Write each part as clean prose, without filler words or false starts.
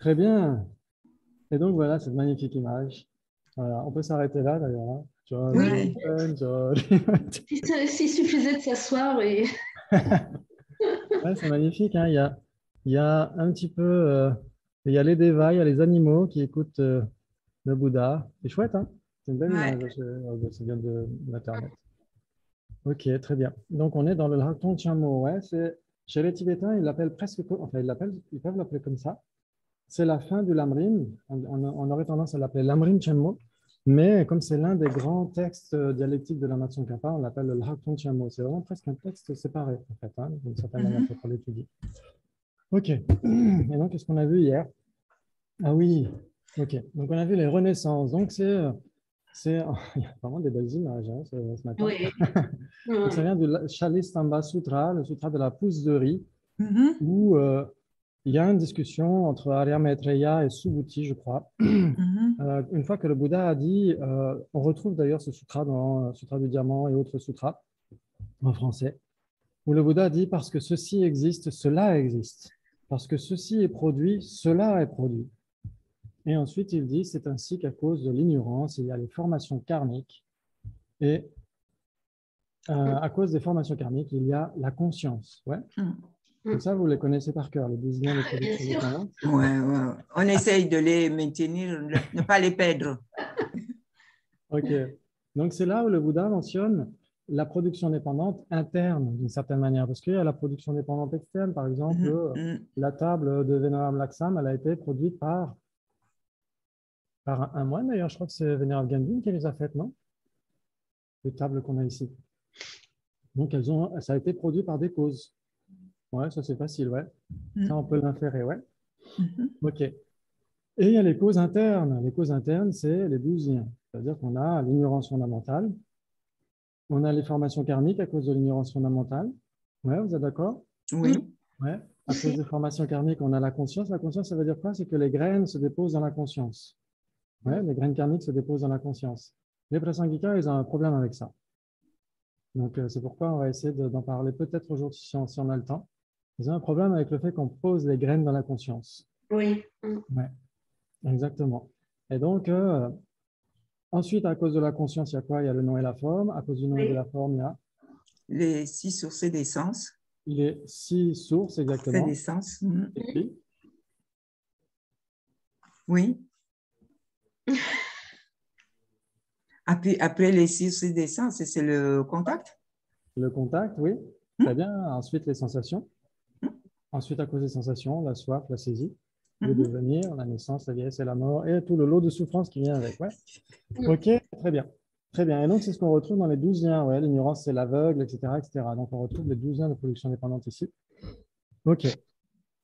Très bien. Et donc voilà cette magnifique image. Voilà, on peut s'arrêter là d'ailleurs, hein. Jolly, Oui, jolly. S'il suffisait de s'asseoir et Ouais, c'est magnifique, hein. Il y a un petit peu, il y a les dévas, il y a les animaux qui écoutent le Bouddha. C'est chouette, hein. C'est une belle ouais. image, ça vient de l'Internet. Ok, très bien. Donc on est dans le Lakton Chamo. Ouais, chez les Tibétains, ils l'appellent presque, enfin ils peuvent l'appeler comme ça. C'est la fin du Lamrim. On aurait tendance à l'appeler Lamrim Chenmo, mais comme c'est l'un des grands textes dialectiques de la Tsongkhapa, on l'appelle le Lakton Chenmo. C'est vraiment presque un texte séparé, en fait, hein, d'une certaine manière, Mhm. pour l'étudier. Ok. Et donc, qu'est-ce qu'on a vu hier? Ah oui. Ok. Donc, on a vu les renaissances. Donc, il y a vraiment des belles images, hein, ce matin. oui. Donc, ça vient du Shalistamba Sutra, le sutra de la pousse de riz, Mhm. où il y a une discussion entre Arya Maitreya et Subhuti, je crois. Mhm. Une fois que le Bouddha a dit, on retrouve d'ailleurs ce sutra dans Sutra du Diamant et autres sutras en français, où le Bouddha dit parce que ceci existe, cela existe. Parce que ceci est produit, cela est produit. Et ensuite, il dit c'est ainsi qu'à cause de l'ignorance, il y a les formations karmiques. Et à cause des formations karmiques, il y a la conscience. Ouais. Mhm. Donc ça, vous les connaissez par cœur, les 12 liens de Bien production sûr. dépendante. Ouais, ouais. On essaye de les maintenir, ne pas les perdre. Ok. Donc c'est là où le Bouddha mentionne la production dépendante interne, d'une certaine manière, parce qu'il y a la production dépendante externe. Par exemple, Mhm. Mhm. la table de Venerable Laksam, elle a été produite par un moine, d'ailleurs. Je crois que c'est Venerable Gandhi qui les a faites, non? Les tables qu'on a ici. Donc ça a été produit par des causes. Ouais, ça c'est facile, ouais. Ça, on Mhm. peut l'inférer, ouais. Mhm. Ok. Et il y a les causes internes. Les causes internes, c'est les 12 liens. C'est-à-dire qu'on a l'ignorance fondamentale, on a les formations karmiques à cause de l'ignorance fondamentale. Ouais, vous êtes d'accord? Oui. Ouais. À cause Aussi. des formations karmiques, on a la conscience. La conscience, ça veut dire quoi? C'est que les graines se déposent dans la conscience. Ouais, les graines karmiques se déposent dans la conscience. Les prasangika, ils ont un problème avec ça. Donc, c'est pourquoi on va essayer d'en parler peut-être aujourd'hui si on a le temps. Ils ont un problème avec le fait qu'on pose les graines dans la conscience. Oui. Ouais, exactement. Et donc, ensuite, à cause de la conscience, il y a quoi? Il y a le nom et la forme. À cause du nom et de Oui. la forme, Les 6 sources d'essence. il y a 6 sources C'est exactement. d'essence. Mhm. Et puis, Oui. Après les 6 sources d'essence, c'est le contact. le contact, oui. Très Mhm. bien. Ensuite, les sensations. Ensuite, à cause des sensations, la soif, la saisie, le Mhm. devenir, la naissance, la vieillesse et la mort, et tout le lot de souffrances qui vient avec. Ouais. Mm. Ok, très bien. Très bien. Et donc, c'est ce qu'on retrouve dans les 12 liens. Ouais. L'ignorance, c'est l'aveugle, etc., etc. Donc, on retrouve les 12 liens de production dépendante ici. Ok.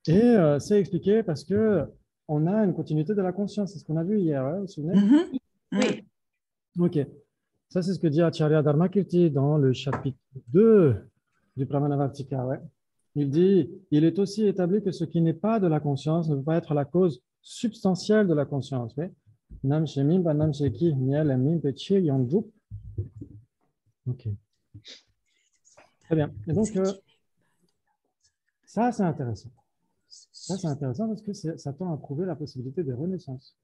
Et c'est expliqué parce que on a une continuité de la conscience. C'est ce qu'on a vu hier, ouais, vous vous souvenez? Mhm. Oui. Mhm. Ok. Ça, c'est ce que dit Acharya Dharmakirti dans le chapitre 2 du Pramanavartika. Ouais. Il dit, il est aussi établi que ce qui n'est pas de la conscience ne peut pas être la cause substantielle de la conscience. Oui. Nam shemim ba nam sheki miel mim pe chi yongjup. Ok, très bien. Et donc, ça, c'est intéressant. Ça, c'est intéressant parce que ça tend à prouver la possibilité des renaissances.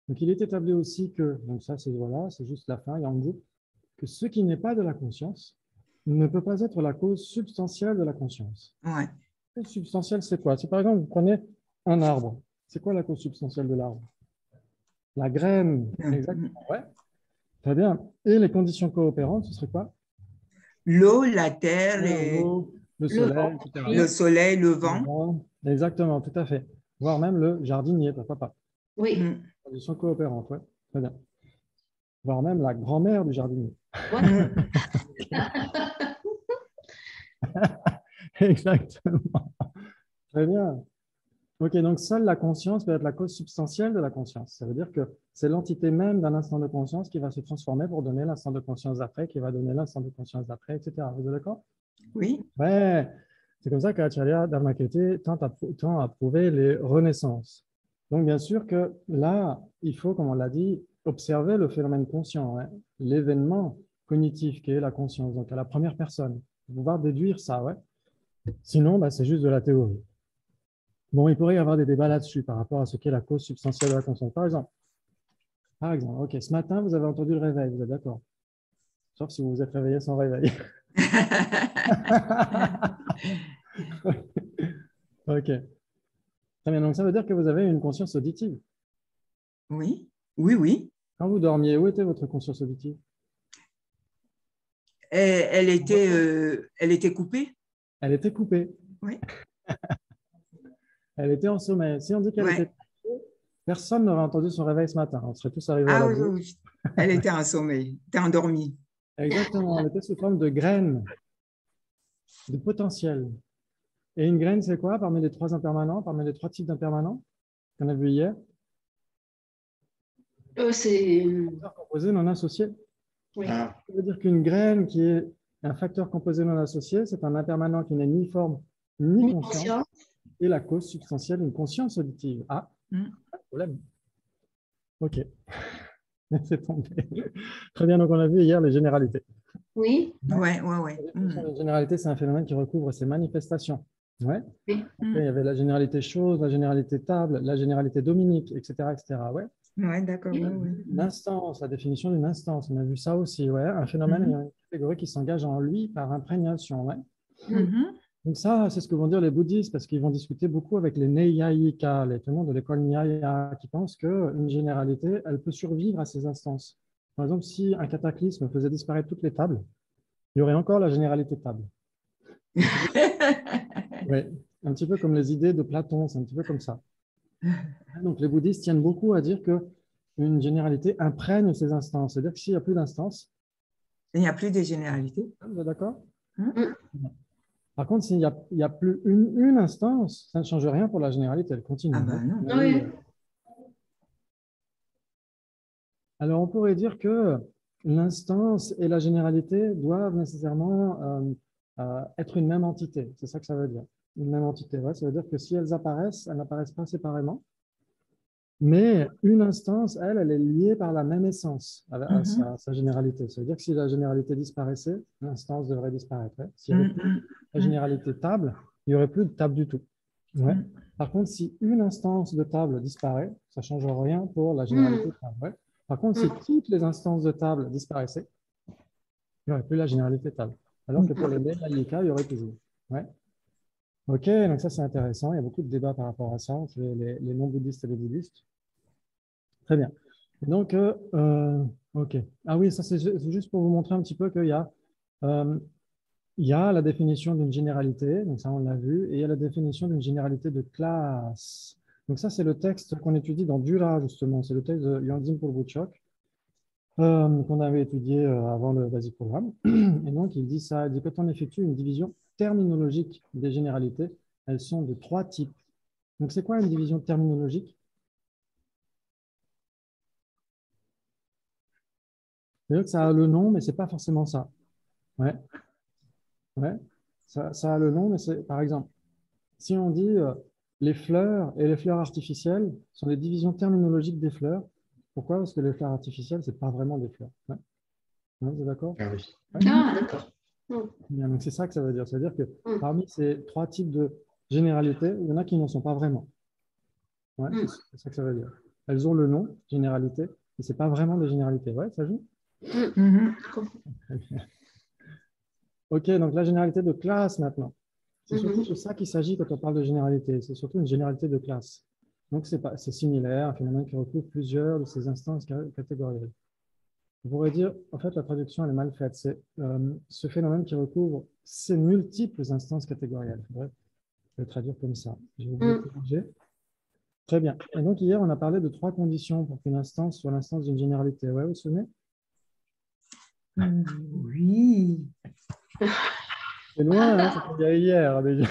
Donc, il est établi aussi que, donc ça, c'est voilà, c'est juste la fin, yongjup, que ce qui n'est pas de la conscience ne peut pas être la cause substantielle de la conscience. Ouais. La cause substantielle, c'est quoi? Si par exemple, vous prenez un arbre, c'est quoi la cause substantielle de l'arbre? La graine, Mhm. exactement, ouais. Très bien. Et les conditions coopérantes, ce serait quoi? L'eau, la terre, Ouais, et l'eau, le Le vent, soleil, la etc. le Ouais. pluie. soleil, le Le vent. vent, exactement, tout à fait. Voire même le jardinier, pourquoi pas. Oui. Mhm. Conditions coopérantes, ouais. Très bien. Voire même la grand-mère du jardinier. Ouais. Mhm. Exactement. Très bien. Ok, donc seule la conscience peut être la cause substantielle de la conscience. Ça veut dire que c'est l'entité même d'un instant de conscience qui va se transformer pour donner l'instant de conscience d'après, qui va donner l'instant de conscience d'après, etc. Vous êtes d'accord? Oui. Ouais. C'est comme ça qu'Acharya Dharmakirti tend à prouver les renaissances. Donc, bien sûr que là, il faut, comme on l'a dit, observer le phénomène conscient, hein, l'événement cognitif qui est la conscience, donc à la première personne. Pouvoir déduire ça, ouais. Sinon, bah, c'est juste de la théorie. Bon, il pourrait y avoir des débats là-dessus par rapport à ce qu'est la cause substantielle de la conscience. Par exemple, ok, ce matin, vous avez entendu le réveil, vous êtes d'accord? Sauf si vous vous êtes réveillé sans réveil. Ok, très bien. Donc, ça veut dire que vous avez une conscience auditive. Oui, oui, oui. Quand vous dormiez, où était votre conscience auditive? Elle était coupée. Elle était coupée. Oui, Elle était en sommeil. Si on dit qu'elle était ouais. coupée, personne n'aurait entendu son réveil ce matin. On serait tous arrivés à Ah la oui, oui, bourre. oui. Elle était en sommeil, elle était endormie. Exactement, elle était sous forme de graines, de potentiel. Et une graine, c'est quoi parmi les trois impermanents, parmi les trois types d'impermanents qu'on a vu hier? C'est. Facteur composé non associé. Oui. Ça veut dire qu'une graine qui est un facteur composé non associé, c'est un impermanent qui n'est ni forme ni conscience, et la cause substantielle d'une conscience auditive. Ah, pas de problème. Ok, c'est tombé. Très bien, donc on a vu hier les généralités. Oui. Ouais, ouais, ouais. La définition d'une généralité, c'est un phénomène qui recouvre ses manifestations. Ouais. Oui. Après, il y avait la généralité chose, la généralité table, la généralité dominique, etc. etc. Ouais. Ouais, d'accord. Ouais, ouais. L'instance, la définition d'une instance, on a vu ça aussi. Ouais. Un phénomène ayant une catégorie qui s'engage en lui par imprégnation. Ouais. Donc ça, c'est ce que vont dire les bouddhistes, parce qu'ils vont discuter beaucoup avec les Neyayika, les tenants de l'école Nyaya, qui pensent qu'une généralité, elle peut survivre à ces instances. Par exemple, si un cataclysme faisait disparaître toutes les tables, il y aurait encore la généralité table. Oui, un petit peu comme les idées de Platon, c'est un petit peu comme ça. Donc les bouddhistes tiennent beaucoup à dire qu'une généralité imprègne ces instances. C'est-à-dire que s'il n'y a plus d'instances, il n'y a plus de généralité. vous êtes d'accord? Par contre, s'il n'y a plus une instance, ça ne change rien pour la généralité, elle continue. Ah ben non. Oui. Alors on pourrait dire que l'instance et la généralité doivent nécessairement être une même entité. C'est ça que ça veut dire. Une même entité, ouais, ça veut dire que si elles n'apparaissent pas séparément. Mais une instance, elle est liée par la même essence à sa généralité. Ça veut dire que si la généralité disparaissait, l'instance devrait disparaître. Ouais. S'il n'y avait plus la généralité table, il n'y aurait plus de table du tout. Ouais. Par contre, si une instance de table disparaît, ça ne change rien pour la généralité table. Ouais. Par contre, si toutes les instances de table disparaissaient, il n'y aurait plus la généralité table. Alors que pour les Neyayika, il y aurait toujours. Ouais. Ok, donc ça c'est intéressant. Il y a beaucoup de débats par rapport à ça entre les non-bouddhistes et les bouddhistes. Très bien. Et donc, ok. Ah oui, ça c'est juste pour vous montrer un petit peu qu'il y a la définition d'une généralité, donc ça on l'a vu, et il y a la définition d'une généralité de classe. Donc ça c'est le texte qu'on étudie dans Dura justement, c'est le texte de Yondzin Polbouchok qu'on avait étudié avant le basic programme. Et donc il dit ça, il dit quand on effectue une division terminologique des généralités, elles sont de trois types. Donc c'est quoi une division terminologique? C'est-à-dire que ça a le nom, mais ce n'est pas forcément ça. Ouais. Ouais. Ça a le nom, mais c'est, par exemple, si on dit les fleurs et les fleurs artificielles sont des divisions terminologiques des fleurs. Pourquoi? Parce que les fleurs artificielles, ce n'est pas vraiment des fleurs. Ouais. Vous êtes d'accord? Ah oui. Ouais. Ah, d'accord. Bien, donc c'est ça que ça veut dire. Ça veut dire que parmi ces trois types de généralités, il y en a qui n'en sont pas vraiment. Ouais, c'est ça que ça veut dire. Elles ont le nom, généralité, mais ce n'est pas vraiment des généralités. Ouais, ça joue? Ok, donc la généralité de classe maintenant. C'est surtout de ça qu'il s'agit quand on parle de généralité. C'est surtout une généralité de classe. Donc c'est similaire, un phénomène qui recouvre plusieurs de ces instances catégorielles. On pourrait dire, en fait, la traduction elle est mal faite. C'est ce phénomène qui recouvre ces multiples instances catégorielles. Je vais le traduire comme ça. J'ai oublié de corriger. Très bien. Et donc hier, on a parlé de trois conditions pour qu'une instance soit l'instance d'une généralité. Ouais, vous vous souvenez? Oui. C'est loin, hein, c'était hier déjà.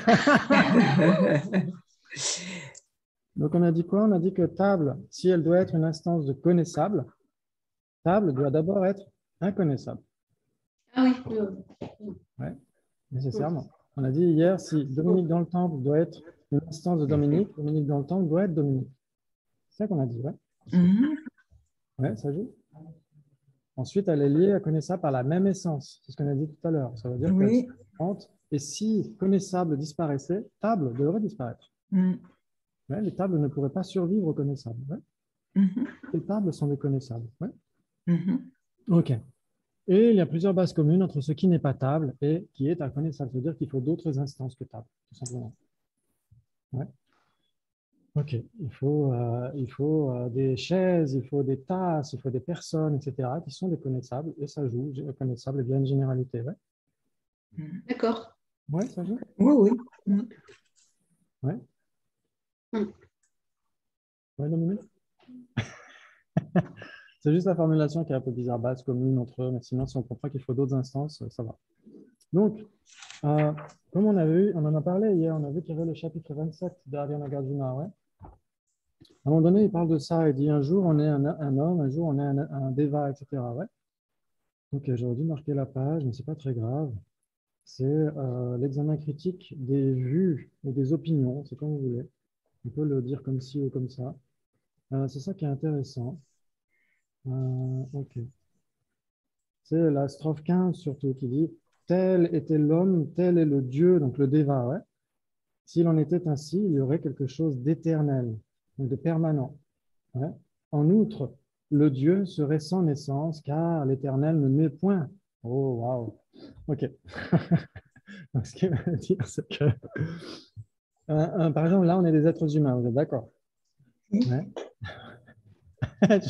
Donc on a dit quoi? On a dit que table, si elle doit être une instance de connaissable, table doit d'abord être inconnaissable. Ah oui. Ouais, nécessairement. On a dit hier, si Dominique dans le temple doit être une instance de Dominique, Dominique dans le temple doit être Dominique. C'est ça qu'on a dit, ouais. Ouais, ça joue. Ensuite, elle est liée à connaissable par la même essence. C'est ce qu'on a dit tout à l'heure. Ça veut dire qu'elle est différente. Et si connaissable disparaissait, table devrait disparaître. Ouais, les tables ne pourraient pas survivre aux connaissables. Ouais. Mhm, Les tables sont des connaissables. Ouais. mhm. OK. Et il y a plusieurs bases communes entre ce qui n'est pas table et qui est inconnaissable. Ça veut dire qu'il faut d'autres instances que table, tout simplement. Ouais. OK. Il faut des chaises, il faut des tasses, il faut des personnes, etc., qui sont des connaissables et ça joue. Connaissable est bien une généralité. Ouais, D'accord. ouais, ça joue. Oui, oui. Mm. Ouais, Mm. ouais, Dominique. C'est juste la formulation qui est un peu bizarre, base commune entre eux, mais sinon, si on comprend qu'il faut d'autres instances, ça va. Donc, euh, comme on en a parlé hier, on a vu qu'il y avait le chapitre 27 d'Arya Nagarjuna. Ouais. À un moment donné, il parle de ça, il dit un jour on est un homme, un jour on est un déva, etc. Ouais. Donc, j'aurais dû marquer la page, mais ce n'est pas très grave. C'est l'examen critique des vues et des opinions, c'est comme vous voulez. On peut le dire comme ci ou comme ça. C'est ça qui est intéressant. OK. C'est la strophe 15 surtout qui dit tel était l'homme, tel est le Dieu, donc le Deva. Ouais. S'il en était ainsi, il y aurait quelque chose d'éternel, donc de permanent. Ouais. En outre, le Dieu serait sans naissance, car l'éternel ne naît point. Oh, waouh. OK. Donc, ce qu'il veut dire, c'est que, par exemple, là, on est des êtres humains, vous êtes d'accord? Ouais.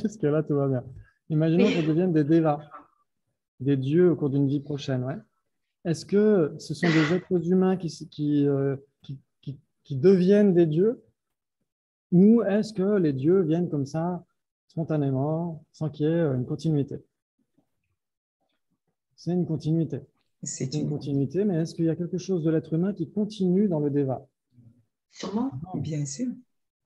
Jusque-là, tout va bien. Imaginons qu'on Oui. devienne des devas, des dieux au cours d'une vie prochaine. Ouais. Est-ce que ce sont des êtres humains qui deviennent des dieux ou est-ce que les dieux viennent comme ça, spontanément, sans qu'il y ait une continuité? C'est une continuité. C'est C'est une une... continuité, mais est-ce qu'il y a quelque chose de l'être humain qui continue dans le déva? Sûrement. Non, Bien sûr.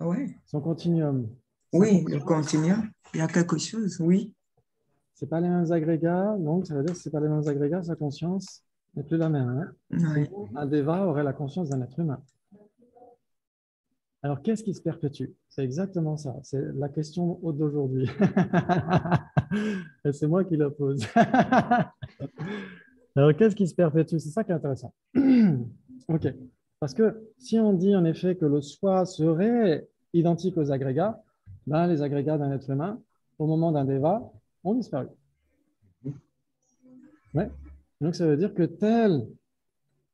Ouais. son continuum. Sa Oui, le conscience. continuum. Il y a quelque chose, oui. C'est pas les mêmes agrégats, donc ça veut dire que c'est pas les mêmes agrégats, sa conscience n'est plus la même. Hein. Ouais. Sinon, un déva aurait la conscience d'un être humain. Alors, qu'est-ce qui se perpétue? C'est exactement ça. C'est la question d'aujourd'hui. Et c'est moi qui la pose. Alors, qu'est-ce qui se perpétue? C'est ça qui est intéressant. OK. Parce que si on dit en effet que le soi serait identique aux agrégats, ben, les agrégats d'un être humain, au moment d'un déva, ont disparu. Ouais. Donc, ça veut dire que telle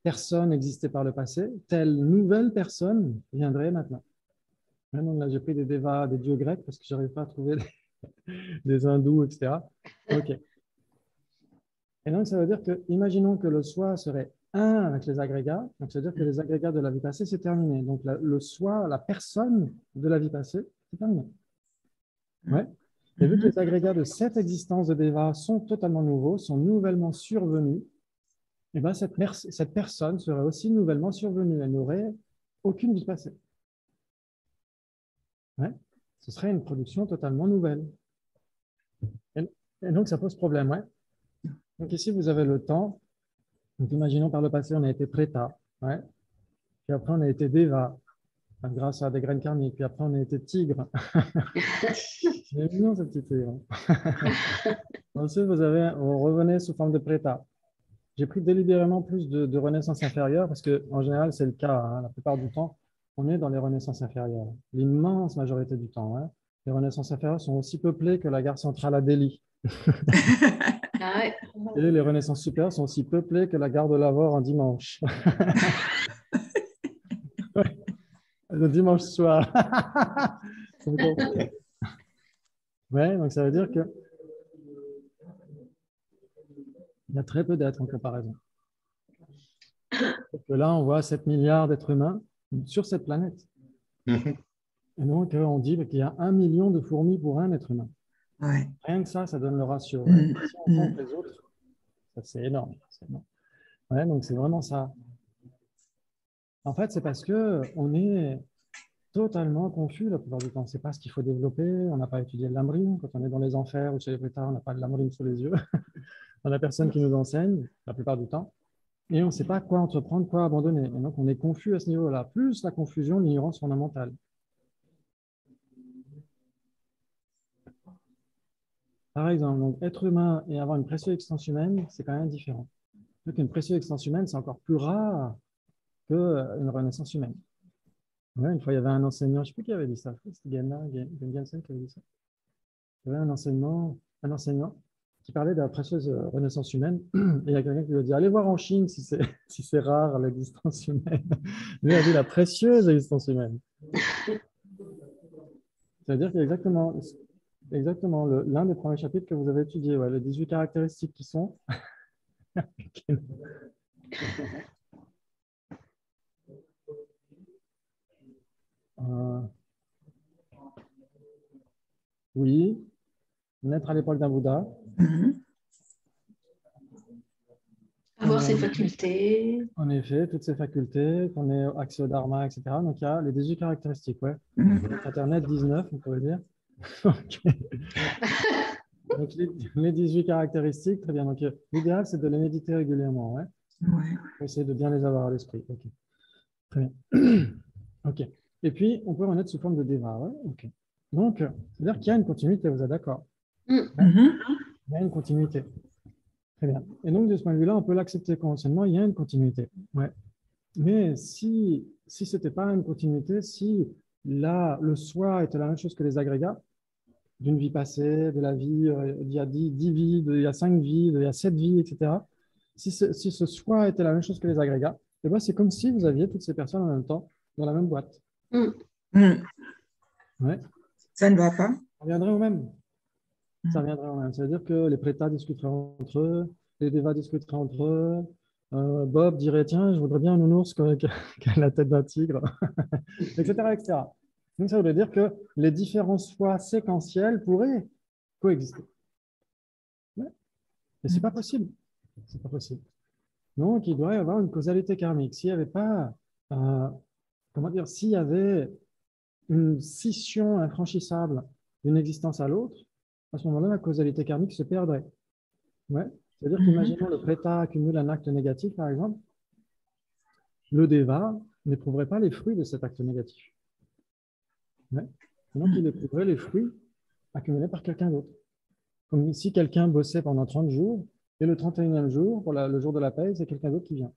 personne existait par le passé, telle nouvelle personne viendrait maintenant. Ouais, donc là, j'ai pris des dévas, des dieux grecs, parce que je n'arrive pas à trouver des hindous, etc. OK. Et donc, ça veut dire que, imaginons que le soi serait un avec les agrégats, donc ça veut dire que les agrégats de la vie passée, c'est terminé. Donc, le soi, la personne de la vie passée, c'est terminé. Ouais. Et vu que Mhm. les agrégats de cette existence de Deva sont totalement nouveaux, sont nouvellement survenus, et ben cette personne serait aussi nouvellement survenue. Elle n'aurait aucune vie passée. Ouais. Ce serait une production totalement nouvelle. Et, et donc, ça pose problème. Ouais. Donc, ici, vous avez le temps. Donc, imaginons par le passé, on a été Preta. Ouais. Puis après, on a été Deva, grâce à des graines karmiques. Puis après, on a été Tigre. C'est mignon, ce petit tigre. Ensuite, vous revenez sous forme de Preta. J'ai pris délibérément plus de renaissance inférieure parce qu'en général, c'est le cas. Hein. La plupart du temps, on est dans les renaissances inférieures. L'immense majorité du temps. Hein. Les renaissances inférieures sont aussi peuplées que la gare centrale à Delhi. Ah ouais. Et les renaissances supérieures sont aussi peuplées que la gare de Lavore un dimanche. Le dimanche soir. Ouais, donc ça veut dire qu'il y a très peu d'êtres en comparaison. Que là, on voit 7 milliards d'êtres humains sur cette planète. Mhm. Et donc, on dit qu'il y a 1 million de fourmis pour un être humain. Ouais. Rien que ça donne le ratio. Ouais. Mm, Si on compte mm. les autres, c'est énorme. C'est énorme. Ouais, donc, c'est vraiment ça. En fait, c'est parce qu'on est totalement confus la plupart du temps. On ne sait pas ce qu'il faut développer. On n'a pas étudié le lamrim. Quand on est dans les enfers ou chez les prétards, on n'a pas de lamrim sous les yeux. On n'a personne qui nous enseigne la plupart du temps. Et on ne sait pas quoi entreprendre, quoi abandonner. Et donc, on est confus à ce niveau-là. Plus la confusion, l'ignorance fondamentale. Par exemple, donc, être humain et avoir une pression-existence humaine, c'est quand même différent. Donc, une pression-existence humaine, c'est encore plus rare qu'une renaissance humaine. Ouais, une fois, il y avait un enseignant, je ne sais plus qui avait dit ça, je crois que c'était Gensen qui avait dit ça. Il y avait un enseignant qui parlait de la précieuse renaissance humaine. Et il y a quelqu'un qui lui a dit, allez voir en Chine si c'est si c'est rare l'existence humaine. Lui a dit la précieuse existence humaine. C'est-à-dire qu'exactement exactement l'un des premiers chapitres que vous avez étudié, ouais, les 18 caractéristiques qui sont. Euh, oui, naître à l'époque d'un Bouddha. Avoir ses facultés. En effet, toutes ces facultés, qu'on ait accès au dharma, etc. Donc, il y a les 18 caractéristiques, ouais. Internet 19, on pourrait dire. Donc, les 18 caractéristiques, très bien. Donc, l'idéal, c'est de les méditer régulièrement, ouais. Pour essayer de bien les avoir à l'esprit. Ok. Très bien. Ok. Et puis, on peut renaître sous forme de deva, ouais. Ok. Donc, c'est-à-dire qu'il y a une continuité, vous êtes d'accord? Il y a une continuité. Très bien. Et donc, de ce point de vue-là, on peut l'accepter conventionnellement, il y a une continuité. Ouais. Mais si ce n'était pas une continuité, si là, le soi était la même chose que les agrégats d'une vie passée, de la vie d'il y a 10 vies, il y a 5 vies, il y a 7 vies, etc., si ce soi était la même chose que les agrégats, eh ben, c'est comme si vous aviez toutes ces personnes en même temps dans la même boîte. Ouais. Ça ne va pas. Ça reviendrait au même. Ça reviendrait au même. Ça veut dire que les prétas discuteraient entre eux, les devas discuteraient entre eux. Bob dirait, tiens, je voudrais bien un nounours qui a la tête d'un tigre, etc., etc. Donc, ça voudrait dire que les différents soi séquentiels pourraient coexister. Ouais. Mais ce n'est pas possible. C'est pas possible. Donc, il doit y avoir une causalité karmique. S'il n'y avait pas, comment dire, s'il y avait une scission infranchissable d'une existence à l'autre, à ce moment-là, la causalité karmique se perdrait. Ouais. C'est-à-dire qu'imaginons le préta accumule un acte négatif, par exemple, le deva n'éprouverait pas les fruits de cet acte négatif. Ouais. Donc, il éprouverait les fruits accumulés par quelqu'un d'autre. Comme si quelqu'un bossait pendant 30 jours, et le 31e jour, pour le jour de la paye, c'est quelqu'un d'autre qui vient.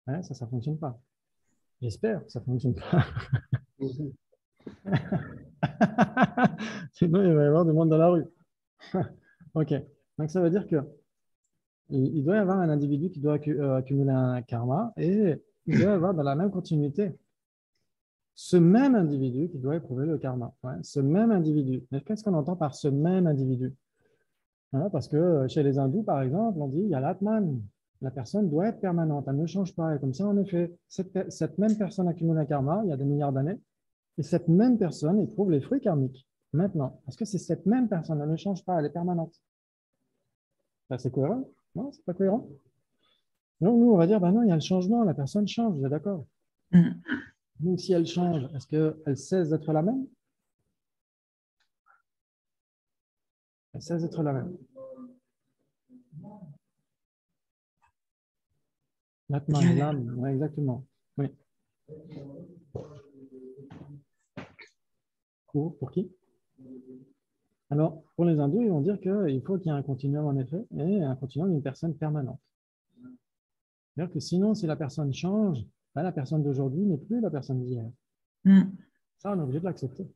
Ouais, ça ne fonctionne pas. J'espère que ça ne fonctionne pas. Sinon, il va y avoir du monde dans la rue. OK. Donc, ça veut dire que il doit y avoir un individu qui doit accumuler un karma et il doit y avoir dans la même continuité ce même individu qui doit éprouver le karma. Ouais, ce même individu. Mais qu'est-ce qu'on entend par ce même individu? Voilà, parce que chez les hindous, par exemple, on dit il y a l'atman. La personne doit être permanente, elle ne change pas. Et comme ça, en effet, cette même personne accumule un karma il y a des milliards d'années et cette même personne éprouve les fruits karmiques. Maintenant, parce que c'est cette même personne, elle ne change pas, elle est permanente. C'est cohérent? Non, c'est pas cohérent? Donc, nous, on va dire, ben non, il y a le changement, la personne change, vous êtes d'accord? Donc, si elle change, est-ce qu'elle cesse d'être la même? Elle cesse d'être la même. L'atman, l'âme, ouais, exactement. Oui. Pour qui? Alors, pour les hindous, ils vont dire qu'il faut qu'il y ait un continuum, en effet, et un continuum d'une personne permanente. C'est-à-dire que sinon, si la personne change, ben, la personne d'aujourd'hui n'est plus la personne d'hier. Ça, on est obligé de l'accepter.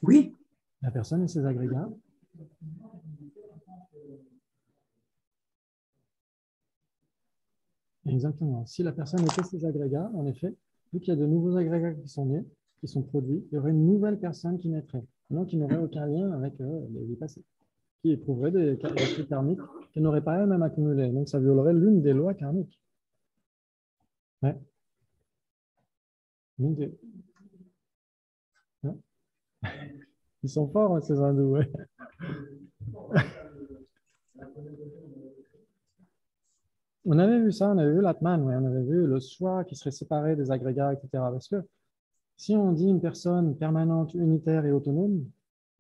Oui. La personne et ses agrégats. Exactement. Si la personne était ses agrégats, en effet, vu qu'il y a de nouveaux agrégats qui sont nés, qui sont produits, il y aurait une nouvelle personne qui naîtrait, donc qui n'aurait aucun lien avec les vies passées, qui éprouverait des fruits karmiques qu'elle n'aurait pas elle-même accumulés. Donc, ça violerait l'une des lois karmiques. Ouais. L'une des... Ouais. Ils sont forts, hein, ces hindous. Ouais. On avait vu ça, on avait vu l'Atman, ouais, on avait vu le soi qui serait séparé des agrégats, etc. Parce que si on dit une personne permanente, unitaire et autonome,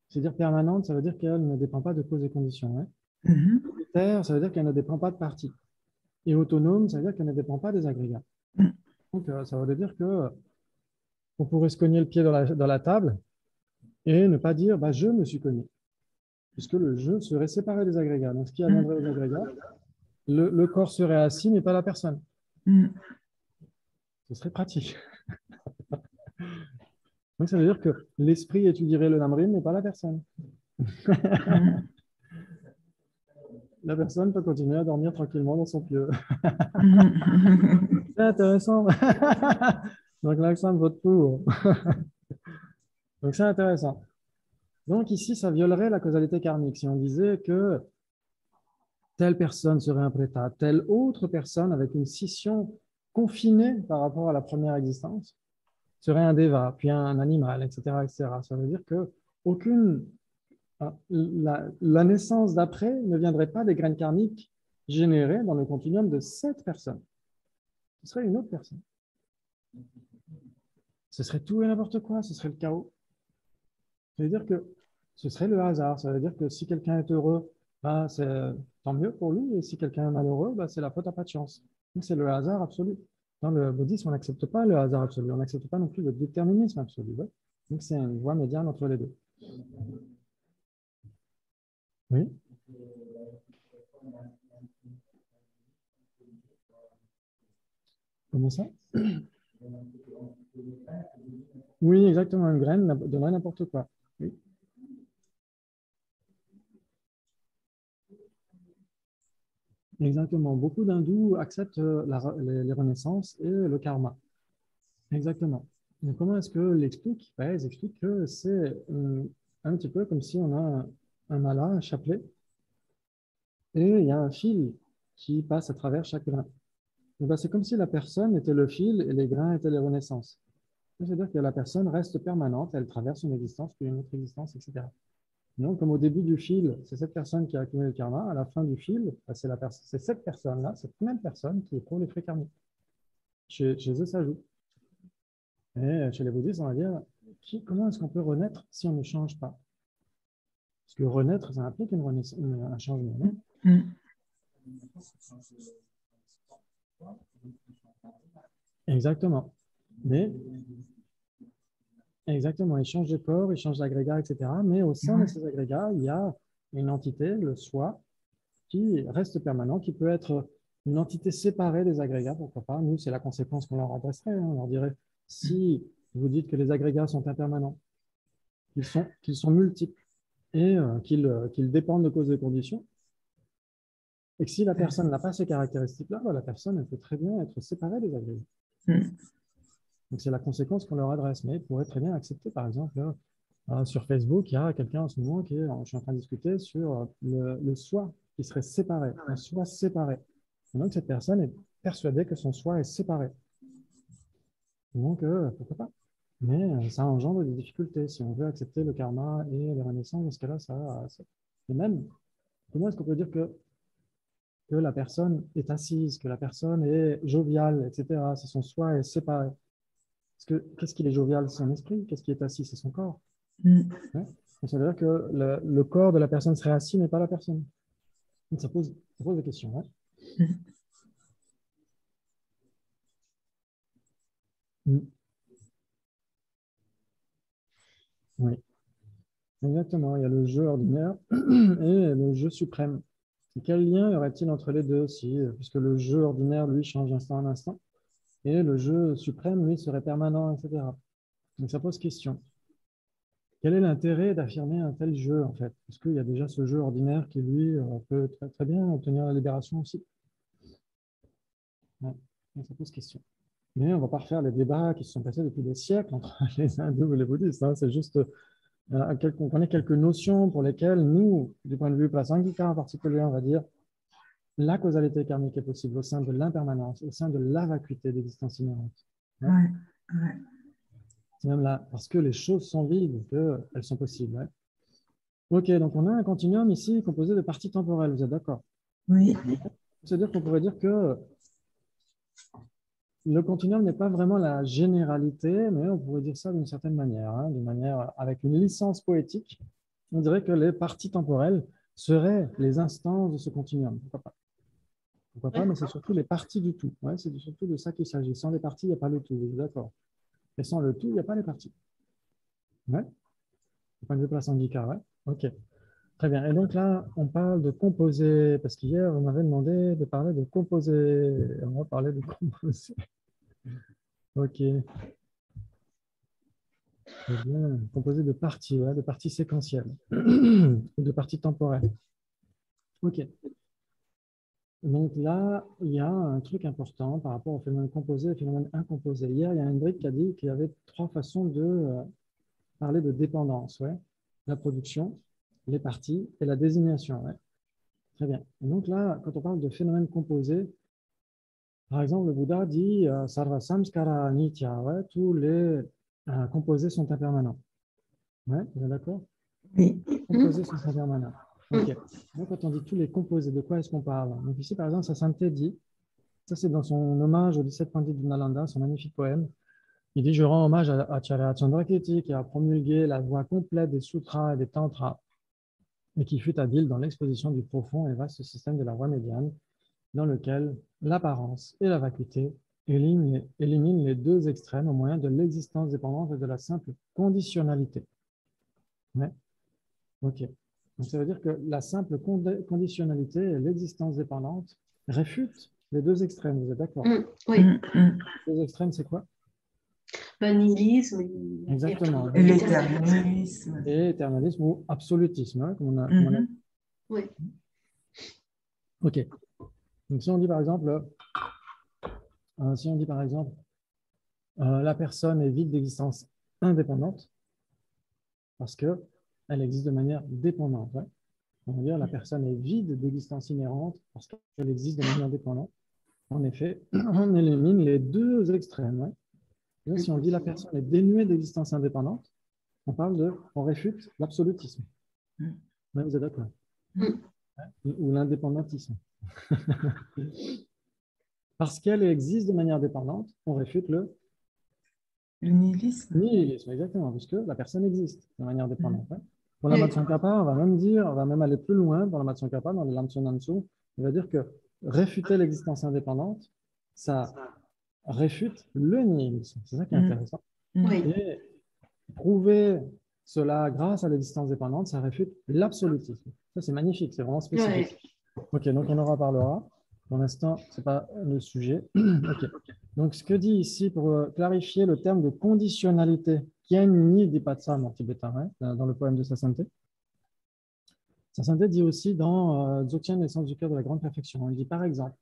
c'est-à-dire permanente, ça veut dire qu'elle ne dépend pas de causes et conditions. Ouais. Unitaire, ça veut dire qu'elle ne dépend pas de partie. Et autonome, ça veut dire qu'elle ne dépend pas des agrégats. Donc, ça veut dire que on pourrait se cogner le pied dans la table et ne pas dire je me suis cogné, puisque le je serait séparé des agrégats. Donc, ce qui amènerait aux agrégats, le corps serait assis, mais pas la personne. Mm. Ce serait pratique. Donc, ça veut dire que l'esprit étudierait le Namrim, mais pas la personne. Mm. La personne peut continuer à dormir tranquillement dans son pieu. Mm. C'est intéressant. Donc, l'accent vote pour. Donc, c'est intéressant. Donc, ici, ça violerait la causalité karmique. Si on disait que telle personne serait un prétat, telle autre personne avec une scission confinée par rapport à la première existence serait un déva, puis un animal, etc., etc. Ça veut dire que aucune, la naissance d'après ne viendrait pas des graines karmiques générées dans le continuum de cette personne. Ce serait une autre personne. Ce serait tout et n'importe quoi, ce serait le chaos. Ça veut dire que ce serait le hasard. Ça veut dire que si quelqu'un est heureux, bah, c'est tant mieux pour lui. Et si quelqu'un est malheureux, bah, c'est la faute à pas de chance. Donc, c'est le hasard absolu. Dans le bouddhisme, on n'accepte pas le hasard absolu. On n'accepte pas non plus le déterminisme absolu. Ouais. Donc, c'est une voie médiane entre les deux. Oui. Comment ça? Oui, exactement. Une graine donnerait n'importe quoi. Oui. Exactement. Beaucoup d'hindous acceptent les renaissances et le karma. Exactement. Donc, comment est-ce que l'expliquent? Ben, ils expliquent que c'est un petit peu comme si on a un mala, un chapelet, et il y a un fil qui passe à travers chaque grain. Et ben, c'est comme si la personne était le fil et les grains étaient les renaissances. C'est-à-dire que la personne reste permanente, elle traverse une existence, puis une autre existence, etc. Donc, comme au début du fil, c'est cette personne qui a accumulé le karma, à la fin du fil, ben, c'est cette personne-là, cette même personne qui est pour les fruits karmiques. Chez eux, ça joue. Et chez les bouddhistes, on va dire, comment est-ce qu'on peut renaître si on ne change pas? Parce que renaître, ça implique un changement, non? Mm. Exactement. Mais, exactement, ils changent de corps, ils changent d'agrégat, etc. Mais au sein de ces agrégats, il y a une entité, le soi, qui reste permanent, qui peut être une entité séparée des agrégats, pourquoi pas. Nous, c'est la conséquence qu'on leur adresserait. On leur dirait, si vous dites que les agrégats sont impermanents, qu'ils sont multiples et qu'ils dépendent de causes et conditions, et que si la personne n'a pas ces caractéristiques-là, bah, la personne elle peut très bien être séparée des agrégats. Mm. Donc c'est la conséquence qu'on leur adresse, mais ils pourraient très bien accepter, par exemple, sur Facebook, il y a quelqu'un en ce moment je suis en train de discuter sur le soi qui serait séparé, un soi séparé. Et donc cette personne est persuadée que son soi est séparé. Donc pourquoi pas? Mais ça engendre des difficultés. Si on veut accepter le karma et les renaissances, dans ce cas-là, et même, comment est-ce qu'on peut dire que la personne est assise, que la personne est joviale, etc. Si son soi est séparé. Qu'est-ce qui est jovial? C'est son esprit. Qu'est-ce qui est assis? C'est son corps. Mm. Ouais. Donc, ça veut dire que le corps de la personne serait assis, mais pas la personne. Donc, ça pose des questions. Ouais. Mm. Mm. Oui, exactement. Il y a le jeu ordinaire et le jeu suprême. Et quel lien y aurait-il entre les deux puisque le jeu ordinaire, lui, change d'instant en instant, et le jeu suprême, lui, serait permanent, etc. Donc ça pose question. Quel est l'intérêt d'affirmer un tel jeu, en fait? Parce qu'il y a déjà ce jeu ordinaire qui, lui, peut très, très bien obtenir la libération aussi. Ouais. Donc ça pose question. Mais on ne va pas refaire les débats qui se sont passés depuis des siècles entre les hindous et les bouddhistes. Hein. C'est juste on connaît quelques notions pour lesquelles nous, du point de vue prasangika en particulier, on va dire la causalité karmique est possible au sein de l'impermanence, au sein de la vacuité d'existence inhérente. Ouais. Ouais. C'est même là, parce que les choses sont vides, qu'elles sont possibles. Ouais. Ok, donc on a un continuum ici composé de parties temporelles, vous êtes d'accord? Oui. C'est-à-dire qu'on pourrait dire que le continuum n'est pas vraiment la généralité, mais on pourrait dire ça d'une certaine manière, hein, d'une manière avec une licence poétique. On dirait que les parties temporelles seraient les instances de ce continuum. Pourquoi pas? Pourquoi pas, mais c'est surtout les parties du tout. Ouais, c'est surtout de ça qu'il s'agit. Sans les parties, il n'y a pas le tout. D'accord. Et sans le tout, il n'y a pas les parties. Ouais. Du point de vue prasangika, ouais. Ok. Très bien. Et donc là, on parle de composés, parce qu'hier, on m'avait demandé de parler de composés. On va parler de composés. OK. Très bien. Composés de parties, ouais, de parties séquentielles ou de parties temporelles. OK. Donc là, il y a un truc important par rapport au phénomène composé et au phénomène incomposé. Hier, il y a Hendrik qui a dit qu'il y avait trois façons de parler de dépendance. Ouais. La production, les parties et la désignation. Ouais. Très bien. Et donc là, quand on parle de phénomène composé, par exemple, le Bouddha dit Sarva samskara nitya, ouais, tous les composés sont impermanents. Ouais, vous êtes d'accord? Oui. Composés sont impermanents. OK. Donc, quand on dit tous les composés, de quoi est-ce qu'on parle? Donc ici, par exemple, Sasanté dit, ça c'est dans son hommage aux 17 Pandits du Nalanda, son magnifique poème. Il dit, je rends hommage à Acharya Chandrakirti qui a promulgué la voie complète des sutras et des tantras et qui fut habile dans l'exposition du profond et vaste système de la voie médiane dans lequel l'apparence et la vacuité éliminent les deux extrêmes au moyen de l'existence dépendante et de la simple conditionnalité. Ouais. OK. Donc, ça veut dire que la simple conditionnalité et l'existence dépendante réfutent les deux extrêmes. Vous êtes d'accord? Oui. Les deux extrêmes, c'est quoi? Nihilisme Exactement. et L'éternalisme. Et éternalisme ou absolutisme, hein, comme on a. Oui. OK. Donc, si on dit par exemple, la personne est vide d'existence indépendante parce qu'elle existe de manière dépendante. Ouais. On va dire la personne est vide d'existence inhérente parce qu'elle existe de manière dépendante. En effet, on élimine les deux extrêmes. Ouais. Là, si on dit la personne est dénuée d'existence indépendante, on réfute l'absolutisme. Ouais, vous êtes d'accord? Ou l'indépendantisme. Parce qu'elle existe de manière dépendante, on réfute le nihilisme, exactement, puisque la personne existe de manière dépendante. Ouais. Pour la Matsyankapa, on va même aller plus loin dans la Matsyankapa, dans le Lamson Namsu, on va dire que réfuter l'existence indépendante, ça réfute le nihilisme. C'est ça qui est intéressant. Et prouver cela grâce à l'existence dépendante, ça réfute l'absolutisme. Ça, c'est magnifique, c'est vraiment spécifique. OK, donc on en reparlera. Pour l'instant, ce n'est pas le sujet. OK. Donc, ce que dit ici, pour clarifier le terme de conditionnalité, Kien-ni Dipatsam en tibétain, hein, dans le poème de Sasanté. Sasanté dit aussi dans Dzogchen, l'essence du cœur de la grande perfection. Il dit par exemple,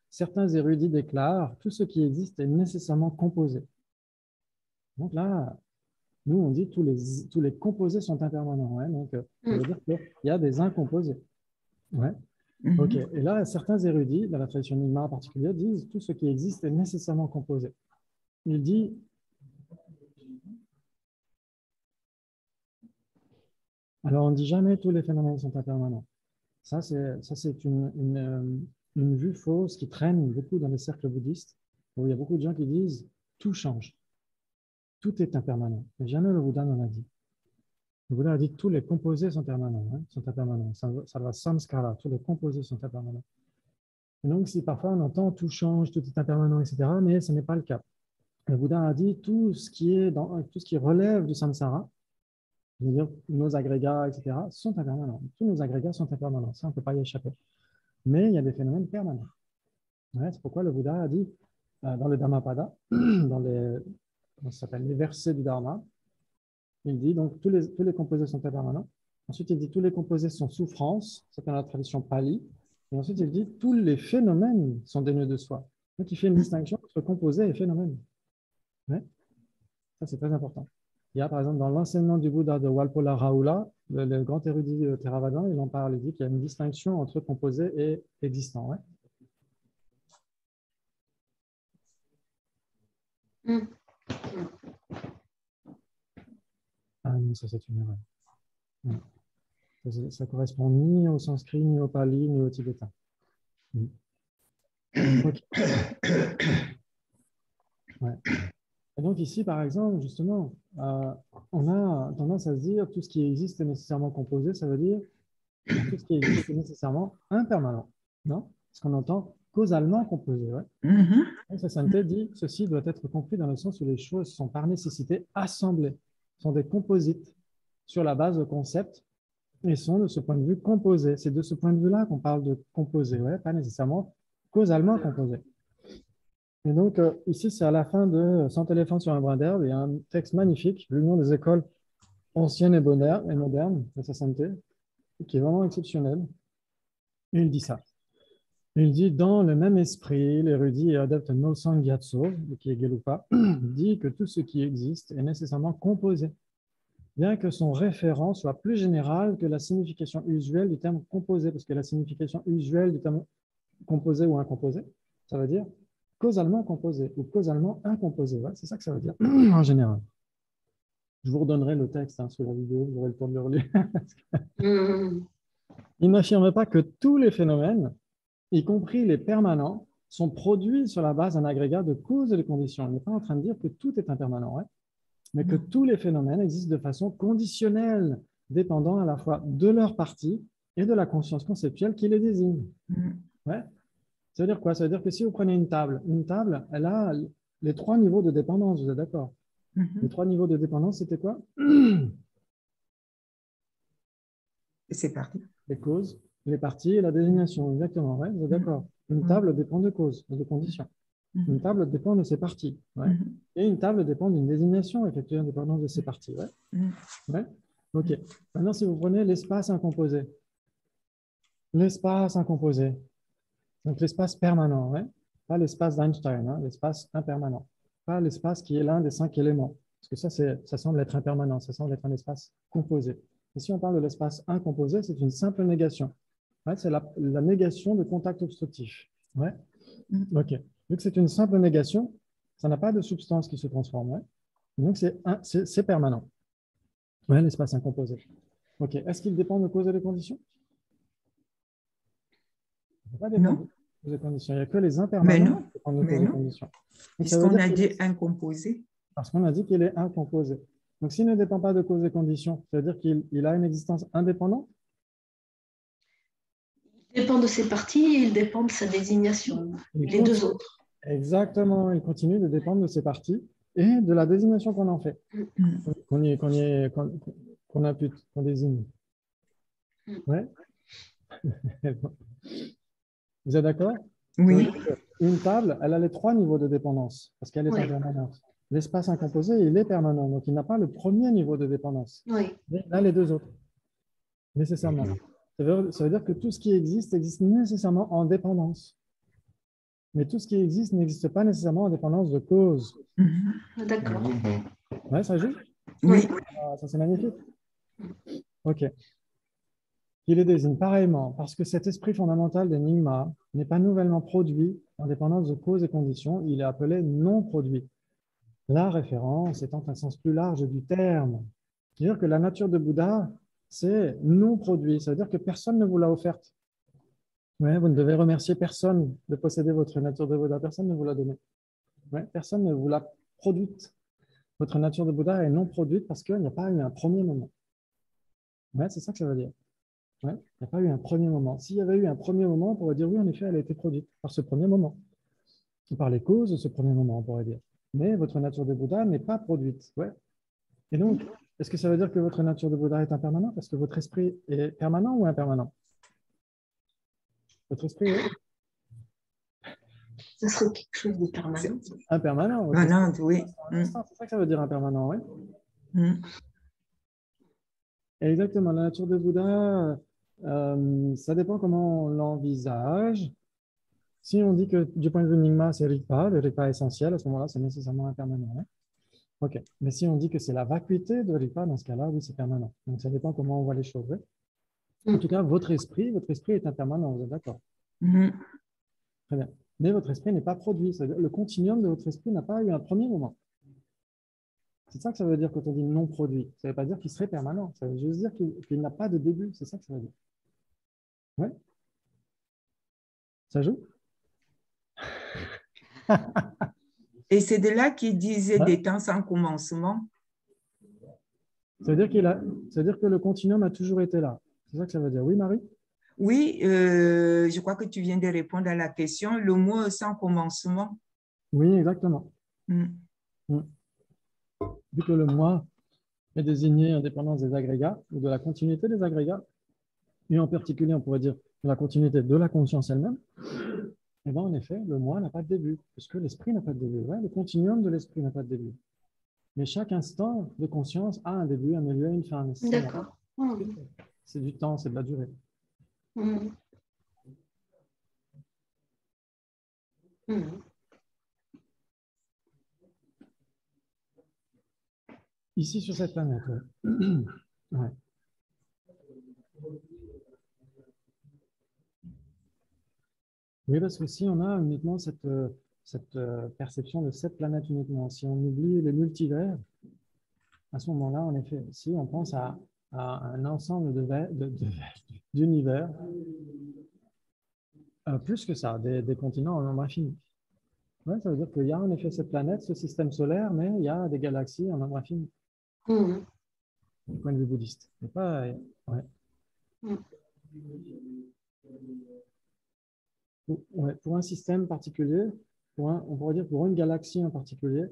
certains érudits déclarent tout ce qui existe est nécessairement composé. Donc là, nous, on dit tous les composés sont impermanents. Ouais, donc, ça veut dire qu'il y a des incomposés. Ouais. OK. Et là, certains érudits, dans la tradition Nyingma en particulier, disent tout ce qui existe est nécessairement composé. Il dit alors, on ne dit jamais tous les phénomènes sont impermanents. Ça, c'est une vue fausse qui traîne beaucoup dans les cercles bouddhistes, où il y a beaucoup de gens qui disent tout change, tout est impermanent. Mais jamais le Bouddha n'en a dit. Le Bouddha a dit que tous les composés sont permanents, hein, sont impermanents. Ça va samskara, tous les composés sont impermanents. Et donc, si parfois on entend tout change, tout est impermanent, etc., mais ce n'est pas le cas. Le Bouddha a dit tout ce qui relève du samsara, je veux dire, nos agrégats, etc., sont impermanents. Tous nos agrégats sont impermanents. Ça, on ne peut pas y échapper. Mais il y a des phénomènes permanents. Ouais, c'est pourquoi le Bouddha a dit, dans le Dhammapada, dans les versets du Dharma, il dit donc tous les composés sont impermanents. Ensuite, il dit tous les composés sont souffrances, ça c'est dans la tradition pali. Et ensuite, il dit tous les phénomènes sont dénués de soi. Donc, il fait une distinction entre composé et phénomène. Ouais. Ça, c'est très important. Il y a, par exemple, dans l'enseignement du Bouddha de Walpola Rahula, le grand érudit Theravada, il en parle, il dit qu'il y a une distinction entre composé et existant. Ouais. Ah non, ça c'est une erreur. Ouais. Ça correspond ni au sanskrit, ni au pali, ni au tibétain. Okay. Ouais. Et donc ici, par exemple, justement, on a tendance à se dire tout ce qui existe est nécessairement composé, ça veut dire tout ce qui existe est nécessairement impermanent. Non? Parce qu'on entend causalement composé. Ouais. Sasanté dit ceci doit être compris dans le sens où les choses sont par nécessité assemblées, sont des composites sur la base de concepts et sont de ce point de vue composés. C'est de ce point de vue-là qu'on parle de composés, ouais, pas nécessairement causalement composés. Et donc, ici, c'est à la fin de 100 éléphants sur un brin d'herbe. Il y a un texte magnifique, l'Union des écoles anciennes et modernes de sa santé, qui est vraiment exceptionnel. Et il dit ça. Il dit, dans le même esprit, l'érudit et adepte Nosson Gyatso, qui est Gelupa, dit que tout ce qui existe est nécessairement composé, bien que son référent soit plus général que la signification usuelle du terme composé, parce que la signification usuelle du terme composé ou incomposé, ça veut dire causalement composé ou causalement incomposé. Ouais, c'est ça que ça veut dire en général. Je vous redonnerai le texte sur la vidéo, vous aurez le temps de le relire. Il n'affirme pas que tous les phénomènes, y compris les permanents, sont produits sur la base d'un agrégat de causes et de conditions. Il n'est pas en train de dire que tout est impermanent, ouais, mais que tous les phénomènes existent de façon conditionnelle, dépendant à la fois de leur partie et de la conscience conceptuelle qui les désigne. Ouais. Ça veut dire quoi? Ça veut dire que si vous prenez une table, elle a les 3 niveaux de dépendance, vous êtes d'accord? Les 3 niveaux de dépendance, c'était quoi? C'est parti. Les causes, les parties et la désignation. Exactement, ouais, vous êtes d'accord. Une table dépend de causes et de conditions. Une table dépend de ses parties. Ouais. Et une table dépend d'une désignation effectuée en dépendance de ses parties. Ouais. Ouais. OK. Maintenant, si vous prenez l'espace incomposé. L'espace incomposé. Donc, l'espace permanent, ouais. Pas l'espace d'Einstein, hein, l'espace impermanent. Pas l'espace qui est l'un des 5 éléments. Parce que ça semble être impermanent, ça semble être un espace composé. Et si on parle de l'espace incomposé, c'est une simple négation. Ouais, c'est la négation de contact obstructif. Ouais. OK. Vu que c'est une simple négation, ça n'a pas de substance qui se transforme. Ouais. Donc, c'est permanent. Ouais, l'espace incomposé. OK. Est-ce qu'il dépend de causes et de conditions? Il ne peut pas dépendre de causes et conditions. Il n'y a que les impermanents qui dépendent de causes et conditions. Puisqu'on a dit incomposé. Parce qu'on a dit qu'il est incomposé. Donc, s'il ne dépend pas de causes et conditions, ça veut dire qu'il a une existence indépendante? Il dépend de ses parties et il dépend de sa désignation, les deux autres. Exactement, il continue de dépendre de ses parties et de la désignation qu'on en fait, qu'on désigne. Ouais. Vous êtes d'accord? Oui. Une table, elle a les 3 niveaux de dépendance parce qu'elle est en permanence. L'espace incomposé, il est permanent, donc il n'a pas le premier niveau de dépendance. Oui. Il a les 2 autres, nécessairement. Ça veut dire que tout ce qui existe nécessairement en dépendance. Mais tout ce qui existe n'existe pas nécessairement en dépendance de cause. D'accord. Ouais, ça joue? Oui. Ah, ça, c'est magnifique. OK. Il les désigne pareillement parce que cet esprit fondamental d'énigma n'est pas nouvellement produit en dépendance de causes et conditions. Il est appelé non produit. La référence étant un sens plus large du terme. C'est-à-dire que la nature de Bouddha, c'est non produit. Ça veut dire que personne ne vous l'a offerte. Ouais, vous ne devez remercier personne de posséder votre nature de Bouddha. Personne ne vous l'a donnée. Ouais, personne ne vous l'a produite. Votre nature de Bouddha est non produite parce qu'il n'y a pas eu un premier moment. Ouais, c'est ça que ça veut dire. Ouais, il n'y a pas eu un premier moment. S'il y avait eu un premier moment, on pourrait dire oui, en effet, elle a été produite par ce premier moment. Ou par les causes de ce premier moment, on pourrait dire. Mais votre nature de Bouddha n'est pas produite. Ouais. Et donc, est-ce que ça veut dire que votre nature de Bouddha est impermanente? Est-ce que votre esprit est permanent ou impermanent? Votre esprit est Ce serait quelque chose de permanent. impermanent. Permanent, oui. C'est ça que ça veut dire impermanent, oui. Exactement. La nature de Bouddha, ça dépend comment on l'envisage. Si on dit que du point de vue Nyingma, c'est Rigpa, le Rigpa essentiel, à ce moment-là, c'est nécessairement impermanent. Hein. OK. Mais si on dit que c'est la vacuité de Rigpa, dans ce cas-là, oui, c'est permanent. Donc, ça dépend comment on voit les choses. En tout cas, votre esprit est impermanent, vous êtes d'accord? Très bien. Mais votre esprit n'est pas produit. C'est-à-dire le continuum de votre esprit n'a pas eu un premier moment. C'est ça que ça veut dire quand on dit non produit. Ça ne veut pas dire qu'il serait permanent. Ça veut juste dire qu'il n'a pas de début. C'est ça que ça veut dire. Ouais. Ça joue? Et c'est de là qu'il disait des temps sans commencement. Ça veut dire que le continuum a toujours été là. C'est ça que ça veut dire. Oui, Marie? Oui, je crois que tu viens de répondre à la question. Le mot sans commencement. Oui, exactement. Vu que le moi est désigné en dépendance des agrégats ou de la continuité des agrégats, et en particulier, on pourrait dire la continuité de la conscience elle-même, et bien en effet, le moi n'a pas de début, puisque l'esprit n'a pas de début. Ouais, le continuum de l'esprit n'a pas de début. Mais chaque instant de conscience a un début, un milieu, une fin. D'accord. C'est du temps, c'est de la durée. Ici, sur cette planète, ouais. Oui, parce que si on a uniquement cette perception de cette planète uniquement, si on oublie les multivers, à ce moment-là, en effet, si on pense à un ensemble d'univers, plus que ça, des continents en nombre infini. Ouais, ça veut dire qu'il y a en effet cette planète, ce système solaire, mais il y a des galaxies en nombre infini. Du point de vue bouddhiste. Pas, ouais. Pour un système particulier, on pourrait dire pour une galaxie en particulier,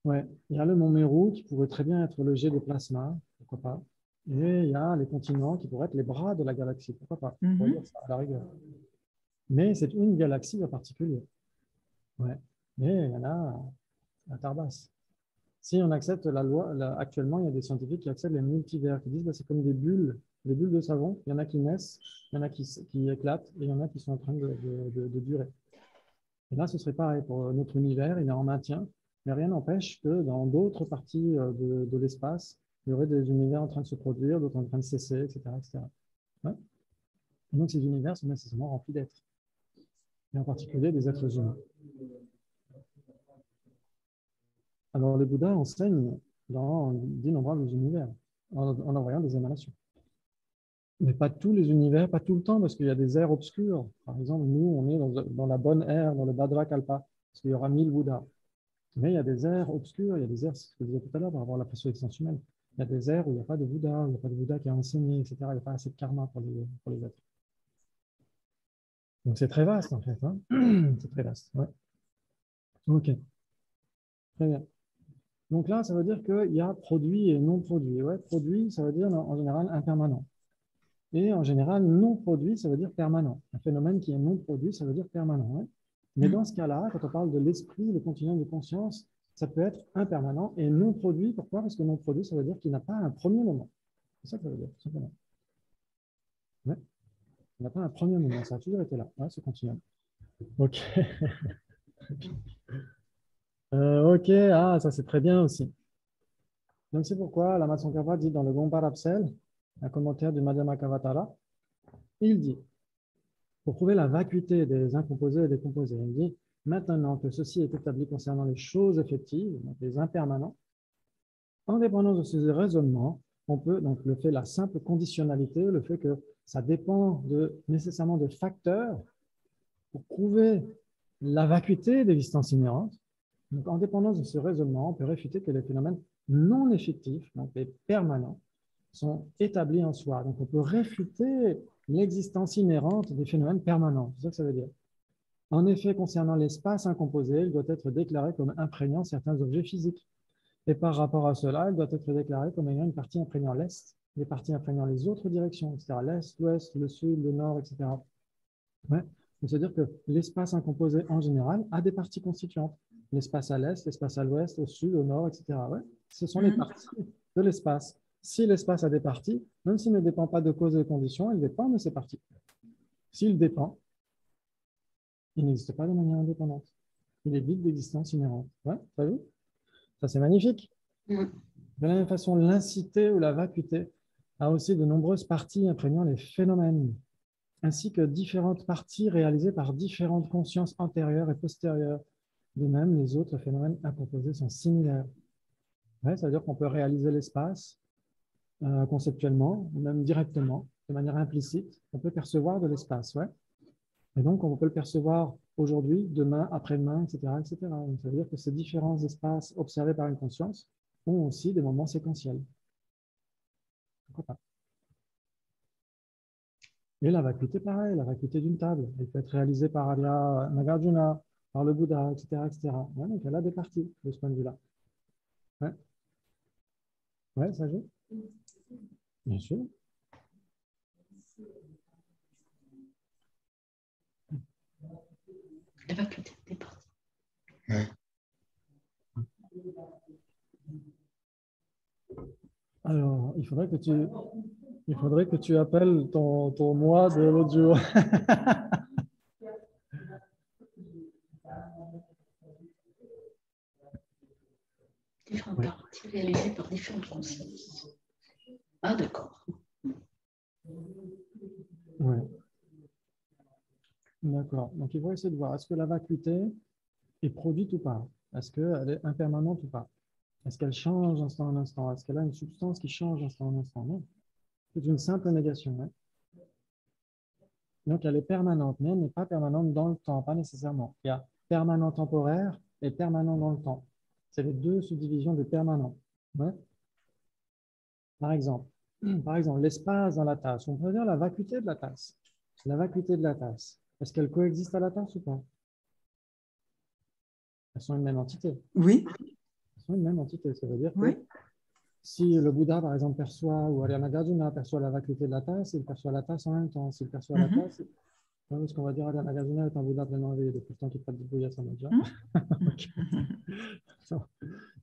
ouais, il y a le mont Meru qui pourrait très bien être le jet de plasma, pourquoi pas. Et il y a les continents qui pourraient être les bras de la galaxie, pourquoi pas. On pourrait dire ça à la rigueur. Mais c'est une galaxie en particulier. Ouais. Mais il y en a à Tarbas. Si on accepte la loi, actuellement, il y a des scientifiques qui acceptent les multivers, qui disent que c'est comme des bulles de savon. Il y en a qui naissent, il y en a qui éclatent, et il y en a qui sont en train de durer. Et là, ce serait pareil pour notre univers, il est en maintien, mais rien n'empêche que dans d'autres parties de l'espace, il y aurait des univers en train de se produire, d'autres en train de cesser, etc. etc. Ouais. Et donc, ces univers sont nécessairement remplis d'êtres, et en particulier des êtres humains. Alors, le Bouddha enseigne dans d'innombrables univers, en envoyant des émanations. Mais pas tous les univers, pas tout le temps, parce qu'il y a des aires obscures. Par exemple, nous, on est dans la bonne ère, dans le Bhadrakalpa, parce qu'il y aura 1000 Bouddhas. Mais il y a des aires obscures, il y a des aires, c'est ce que je disais tout à l'heure, par rapport à la présélection humaine. Il y a des aires où il n'y a pas de Bouddha, où il n'y a pas de Bouddha qui a enseigné, etc. Il n'y a pas assez de karma pour les êtres. Donc c'est très vaste, en fait. Hein. C'est très vaste. Ouais. OK. Très bien. Donc là, ça veut dire qu'il y a produit et non produit. Ouais, produit, ça veut dire en général impermanent. Et en général, non produit, ça veut dire permanent. Un phénomène qui est non produit, ça veut dire permanent. Ouais. Mais dans ce cas-là, quand on parle de l'esprit, le continuum de conscience, ça peut être impermanent et non produit. Pourquoi? Parce que non produit, ça veut dire qu'il n'a pas un premier moment. C'est ça que ça veut dire, tout simplement. Ouais. Il n'a pas un premier moment, ça a toujours été là, ouais, ce continuum. OK. OK, ah, ça c'est très bien aussi. Donc c'est pourquoi Lama Tsongkhapa dit dans le Gompa-Rapsel, un commentaire du Madhyamakavatara, il dit, pour prouver la vacuité des incomposés et des composés, il dit, maintenant que ceci est établi concernant les choses effectives, donc les impermanents, en dépendance de ces raisonnements, on peut, donc le fait, la simple conditionnalité, le fait que ça dépend nécessairement de facteurs pour prouver la vacuité d'existence inhérente. Donc, en dépendance de ce raisonnement, on peut réfuter que les phénomènes non effectifs, donc les permanents, sont établis en soi. Donc, on peut réfuter l'existence inhérente des phénomènes permanents. C'est ça que ça veut dire. En effet, concernant l'espace incomposé, il doit être déclaré comme imprégnant certains objets physiques. Et par rapport à cela, il doit être déclaré comme ayant une partie imprégnant l'est, des parties imprégnant les autres directions, etc. L'est, l'ouest, le sud, le nord, etc. Ouais. C'est-à-dire que l'espace incomposé en général a des parties constituantes. L'espace à l'est, l'espace à l'ouest, au sud, au nord, etc. Ouais. Ce sont les parties de l'espace. Si l'espace a des parties, même s'il ne dépend pas de causes et de conditions, il dépend de ces parties. S'il dépend, il n'existe pas de manière indépendante. Il est vide d'existence inhérente. Ouais, t'as vu? Ça, c'est magnifique. De la même façon, l'incité ou la vacuité a aussi de nombreuses parties imprégnant les phénomènes, ainsi que différentes parties réalisées par différentes consciences antérieures et postérieures. De même, les autres phénomènes incomposés sont similaires. Ouais, ça veut dire qu'on peut réaliser l'espace conceptuellement, ou même directement, de manière implicite. On peut percevoir de l'espace, ouais. Et donc, on peut le percevoir aujourd'hui, demain, après-demain, etc., etc. Donc, ça veut dire que ces différents espaces observés par une conscience ont aussi des moments séquentiels. Pourquoi pas? Et la vacuité, pareil, la vacuité d'une table. Elle peut être réalisée par Arya Nagarjuna, par le Bouddha, etc. etc. Ouais, donc, elle a des parties de ce point de vue-là. Ouais. Ouais, ça joue? Bien sûr. La vacuité des parties. Alors, il faudrait que tu appelles ton moi de l'autre jour. Différentes parties réalisées par différentes consciences. Ah, d'accord. Oui. D'accord. Donc, il faut essayer de voir, est-ce que la vacuité est produite ou pas? Est-ce qu'elle est impermanente ou pas? Est-ce qu'elle change instant en instant? Est-ce qu'elle a une substance qui change instant en instant? Non. C'est une simple négation. Hein. Donc, elle est permanente, mais elle n'est pas permanente dans le temps, pas nécessairement. Il y a permanent temporaire et permanent dans le temps. C'est les deux subdivisions de permanent. Ouais. Par exemple, l'espace dans la tasse. On peut dire la vacuité de la tasse. La vacuité de la tasse. Est-ce qu'elle coexiste à la tasse ou pas? Elles sont une même entité. Oui. Elles sont une même entité. Ça veut dire que Oui. si le Bouddha, par exemple, perçoit, ou Arya Nagarjuna perçoit la vacuité de la tasse, il perçoit la tasse en même temps. S'il perçoit la tasse, ce qu'on va dire, Arya Nagarjuna est un Bouddha pleinement éveillé depuis le temps qu'il pratique Bouddha Samadja.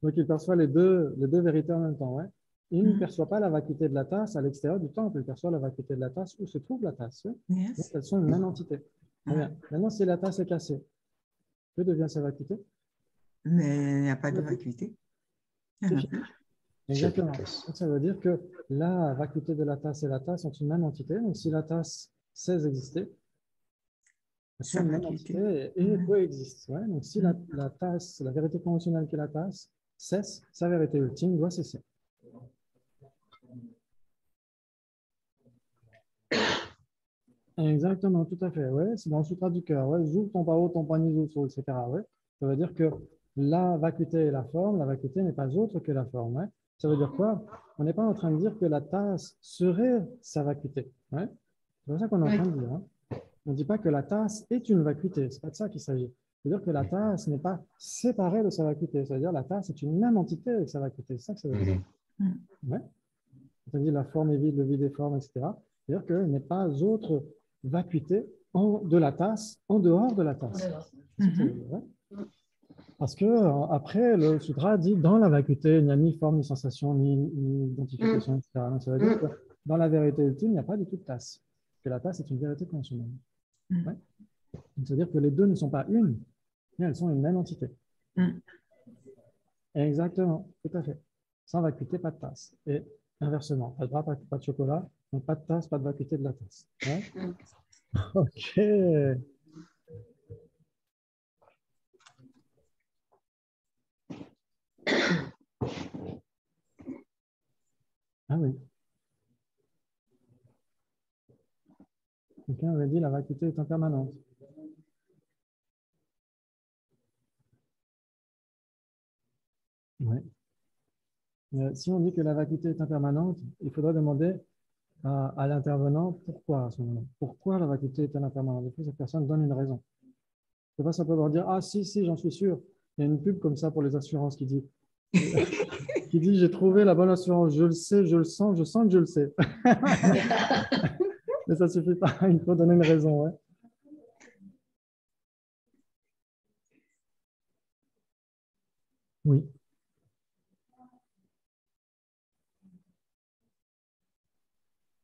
Donc, il perçoit les deux vérités en même temps. Ouais. Il ne perçoit pas la vacuité de la tasse à l'extérieur du temple, il perçoit la vacuité de la tasse où se trouve la tasse. Ouais. Yes. Donc, elles sont une même entité. Très bien. Maintenant, si la tasse est cassée, que devient sa vacuité? Mais il n'y a pas de vacuité. C'est fini. Exactement. Donc, ça veut dire que la vacuité de la tasse et la tasse sont une même entité. Donc, si la tasse cesse d'exister, elles sont une même entité et coexistent. Ouais. Donc, si la tasse, la vérité conventionnelle qui est la tasse, cesse, sa vérité ultime doit cesser. Exactement, tout à fait. Ouais. C'est dans le sutra du cœur. Ouais. Zou ton pao, ton pani zou, etc. Ouais. Ça veut dire que la vacuité est la forme, la vacuité n'est pas autre que la forme. Ouais. Ça veut dire quoi? On n'est pas en train de dire que la tasse serait sa vacuité. Ouais. C'est ça qu'on est en train de dire. Hein. On ne dit pas que la tasse est une vacuité. Ce n'est pas de ça qu'il s'agit. C'est-à-dire que la tasse n'est pas séparée de sa vacuité. C'est-à-dire que la tasse est une même entité avec sa vacuité. C'est ça que ça veut dire. Ouais. C'est-à-dire la forme est vide, le vide est forme, etc. C'est-à-dire qu'il n'est pas autre vacuité de la tasse en dehors de la tasse. Parce que après, le sutra dit dans la vacuité, il n'y a ni forme, ni sensation, ni identification, etc. Donc, ça veut dire que dans la vérité ultime, il n'y a pas du tout de tasse. Que la tasse est une vérité conventionnelle. Ouais. C'est-à-dire que les deux ne sont pas une, mais elles sont une même entité. Exactement, tout à fait. Sans vacuité, pas de tasse. Et inversement, pas de bras, pas de chocolat, donc pas de tasse, pas de vacuité de la tasse. Ouais. Ok. Ah oui. Quelqu'un avait dit la vacuité est impermanente. Ouais. Si on dit que la vacuité est impermanente, il faudrait demander à l'intervenant pourquoi à ce moment-là. Pourquoi la vacuité est impermanente? Il faut que cette personne donne une raison. C'est pas simplement dire ah si, j'en suis sûr. Il y a une pub comme ça pour les assurances qui dit j'ai trouvé la bonne assurance, je le sais, je le sens, je sens que je le sais. Mais ça ne suffit pas, il faut donner une raison. Ouais. Oui.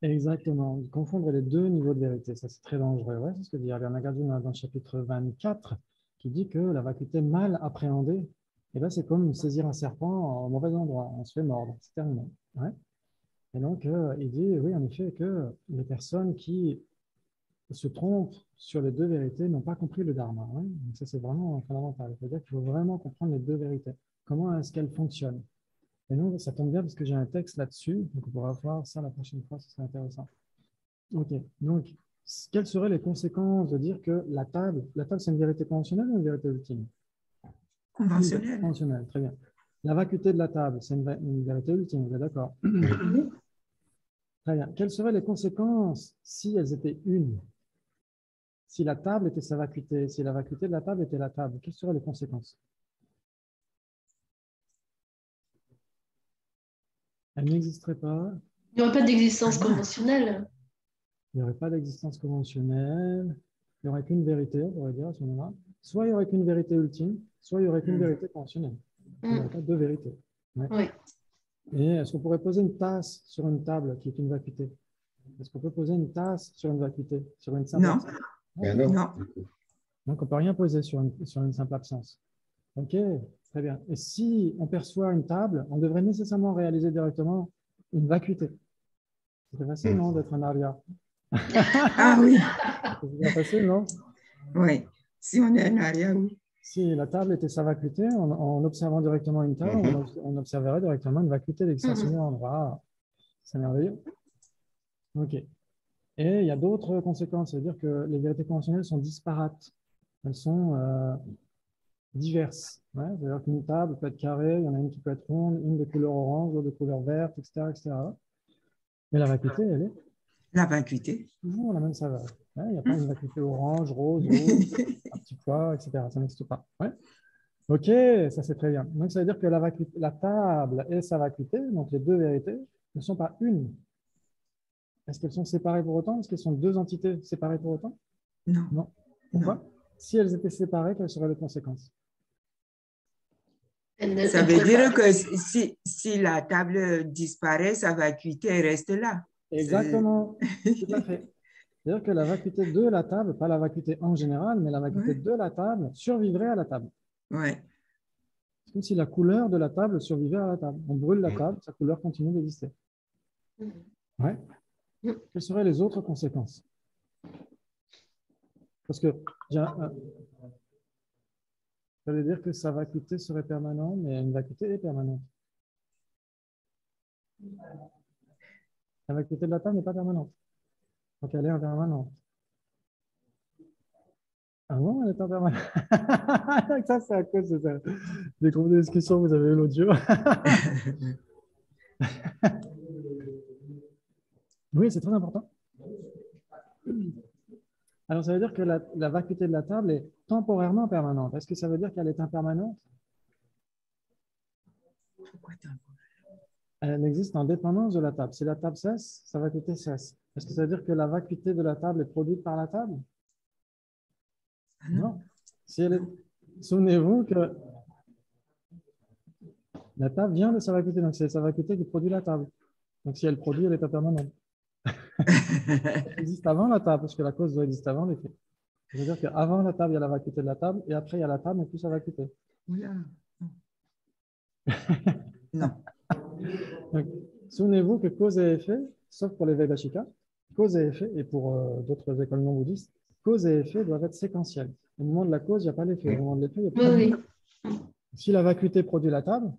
Exactement. Confondre les deux niveaux de vérité, ça c'est très dangereux. Ouais, c'est ce que dit Arya Nagarjuna dans le chapitre 24, qui dit que la vacuité mal appréhendée, eh ben, c'est comme saisir un serpent au mauvais endroit. On se fait mordre, c'est terminé. Ouais. Et donc, il dit, oui, en effet, que les personnes qui se trompent sur les deux vérités n'ont pas compris le dharma. Ouais. Donc, ça, c'est vraiment fondamental. C'est-à-dire qu'il faut vraiment comprendre les deux vérités. Comment est-ce qu'elles fonctionnent? Et nous, ça tombe bien parce que j'ai un texte là-dessus. Donc, on pourra voir ça la prochaine fois, ce serait intéressant. OK. Donc, quelles seraient les conséquences de dire que la table, c'est une vérité conventionnelle ou une vérité ultime? Conventionnelle. Conventionnelle, très bien. La vacuité de la table, c'est une vérité ultime, vous êtes d'accord? Très bien. Quelles seraient les conséquences si elles étaient une? Si la table était sa vacuité, si la vacuité de la table était la table, quelles seraient les conséquences? Elle n'existerait pas. Il n'y aurait pas d'existence conventionnelle. Il n'y aurait pas d'existence conventionnelle. Il n'y aurait qu'une vérité, on pourrait dire à ce moment-là. soit il n'y aurait qu'une vérité ultime, soit il n'y aurait qu'une vérité conventionnelle. Il n'y aurait pas deux vérités. Ouais. Oui. Et est-ce qu'on pourrait poser une tasse sur une table qui est une vacuité? Est-ce qu'on peut poser une tasse sur une vacuité, sur une simple Non. absence? Non. Non. Donc, on ne peut rien poser sur une simple absence. OK, très bien. Et si on perçoit une table, on devrait nécessairement réaliser directement une vacuité. C'est facile, non, d'être un aria? Ah oui. C'est facile, non? Oui. Si on est en arrière, oui. Si la table était sa vacuité, en observant directement une table, on observerait directement une vacuité d'extraction de l'endroit. Ah, c'est merveilleux. OK. Et il y a d'autres conséquences. C'est-à-dire que les vérités conventionnelles sont disparates. Elles sont diverses. Ouais, c'est-à-dire qu'une table peut être carrée, il y en a une qui peut être ronde, une de couleur orange, l'autre de couleur verte, etc., etc. Mais la vacuité, elle est La vacuité. toujours la même saveur. Ouais, il n'y a pas une vacuité orange, rose, rouge, un petit pois, etc. Ça n'existe pas. Ouais. OK, ça c'est très bien. Donc ça veut dire que la table et sa vacuité, donc les deux vérités, ne sont pas une. Est-ce qu'elles sont séparées pour autant? Est-ce qu'elles sont deux entités séparées pour autant? Non. Non. Pourquoi? Si elles étaient séparées, quelles seraient les conséquences? Ça veut dire que si la table disparaît, sa vacuité reste là. Exactement, tout à fait. C'est-à-dire que la vacuité de la table, pas la vacuité en général, mais la vacuité de la table survivrait à la table. Oui. C'est comme si la couleur de la table survivait à la table. On brûle la table, sa couleur continue d'exister. Ouais. Quelles seraient les autres conséquences? Parce que ça veut dire que sa vacuité serait permanente, mais une vacuité est permanente. La vacuité de la table n'est pas permanente. Donc elle est impermanente. Ah bon, elle est impermanente. Ça, c'est à cause des groupes de discussion que vous avez eu l'autre jour. Oui, c'est très important. Alors, ça veut dire que la vacuité de la table est temporairement permanente. Est-ce que ça veut dire qu'elle est impermanente? Pourquoi temporaire? Elle existe en dépendance de la table. Si la table cesse, sa vacuité cesse. Est-ce que ça veut dire que la vacuité de la table est produite par la table? Non. Si elle est... Souvenez-vous que la table vient de sa vacuité. Donc, c'est sa vacuité qui produit la table. Donc, si elle produit, elle est impermanente. Elle existe avant la table, parce que la cause doit exister avant l'effet. Ça veut dire qu'avant la table, il y a la vacuité de la table, et après, il y a la table, mais plus sa vacuité. Oula. Non. Souvenez-vous que cause et effet, sauf pour les Vedashika, cause et effet, et pour d'autres écoles non bouddhistes, cause et effet doivent être séquentiels. Au moment de la cause, il n'y a pas l'effet. Au moment de l'effet, il n'y a pas l'effet. Si la vacuité produit la table,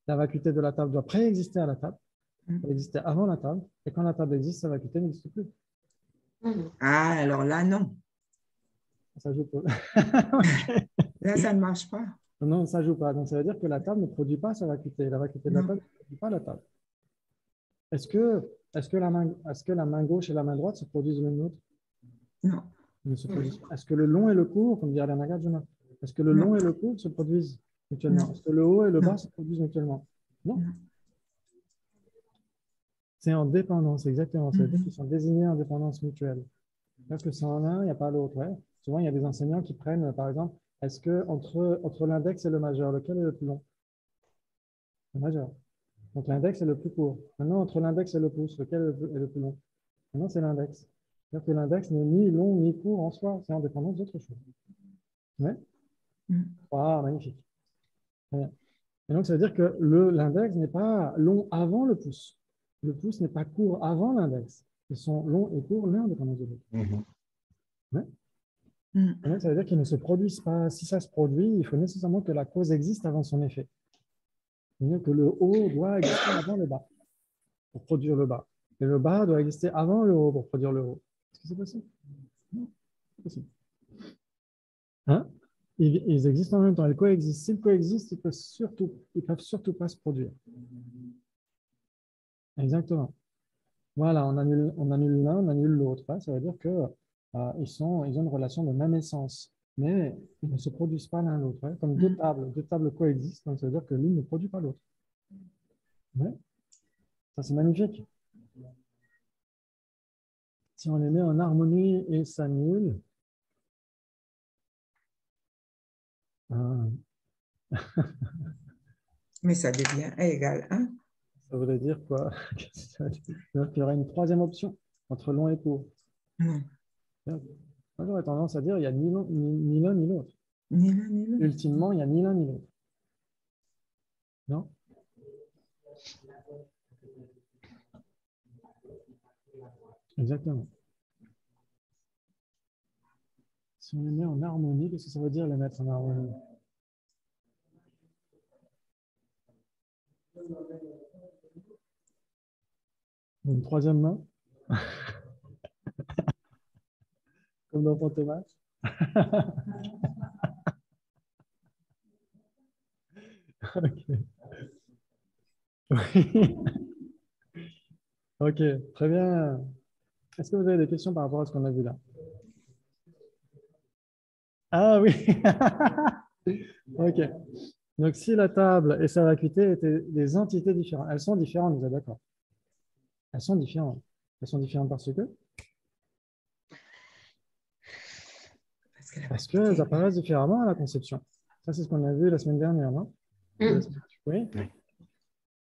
la vacuité de la table doit préexister à la table. Elle existait avant la table, et quand la table existe, sa vacuité n'existe plus. Ah, alors là, non. Ça joue pas. Là, ça ne marche pas. Non, ça ne joue pas. Donc, ça veut dire que la table ne produit pas sa vacuité. La vacuité de la table ne produit pas la table. Est-ce que la main gauche et la main droite se produisent l'une l'autre? Non. Ils ne se produisent pas. Est-ce que le long et le court, comme dirait la Nagarjuna, est-ce que le long et le court se produisent mutuellement? Est-ce que le haut et le bas se produisent mutuellement? Non. C'est en dépendance, exactement. Ça veut dire qu'ils sont désignés en dépendance mutuelle. C'est-à-dire que sans l'un, il n'y a pas l'autre. Ouais. Souvent, il y a des enseignants qui prennent, par exemple, est-ce que entre l'index et le majeur, lequel est le plus long? Le majeur. Donc l'index est le plus court. Maintenant, entre l'index et le pouce, lequel est le plus long? Maintenant, c'est l'index. C'est-à-dire que l'index n'est ni long ni court en soi, c'est en dépendance d'autre chose. Ouais. Ah, magnifique. Très bien. Et donc, ça veut dire que l'index n'est pas long avant le pouce. Le pouce n'est pas court avant l'index. Ils sont longs et courts l'un en dépendance de l'autre. Ouais. Et donc, ça veut dire qu'ils ne se produisent pas. Si ça se produit, il faut nécessairement que la cause existe avant son effet. C'est-à-dire que le haut doit exister avant le bas pour produire le bas. Et le bas doit exister avant le haut pour produire le haut. Est-ce que c'est possible? Non, c'est possible. Hein? Ils existent en même temps, ils coexistent. S'ils coexistent, ils ne peuvent surtout pas se produire. Exactement. Voilà, on annule l'un, on annule l'autre. Hein? Ça veut dire qu'ils ont une relation de même essence, mais ils ne se produisent pas l'un l'autre. Hein? Comme deux tables coexistent, donc ça veut dire que l'une ne produit pas l'autre. Ouais. Ça, c'est magnifique. Si on les met en harmonie et s'annulent, Ah, Mais ça devient égal 1. ça voudrait dire quoi? Qu'est-ce que ça veut dire? Il y aurait une troisième option entre long et court. Non, Moi, j'aurais tendance à dire il n'y a ni l'un ni l'autre. ni l'un ni l'autre. Ultimement, il n'y a ni l'un ni l'autre. Non? Exactement. Si on les met en harmonie, qu'est-ce que ça veut dire les mettre en harmonie? Une troisième main, comme dans Fantomas. Ok. Oui. Ok, très bien. Est-ce que vous avez des questions par rapport à ce qu'on a vu là? Ah oui. Ok. Donc, si la table et sa vacuité étaient des entités différentes, elles sont différentes, vous êtes d'accord? Elles sont différentes. Elles sont différentes parce qu'elles apparaissent différemment à la conception. Ça, c'est ce qu'on a vu la semaine dernière, non? Oui?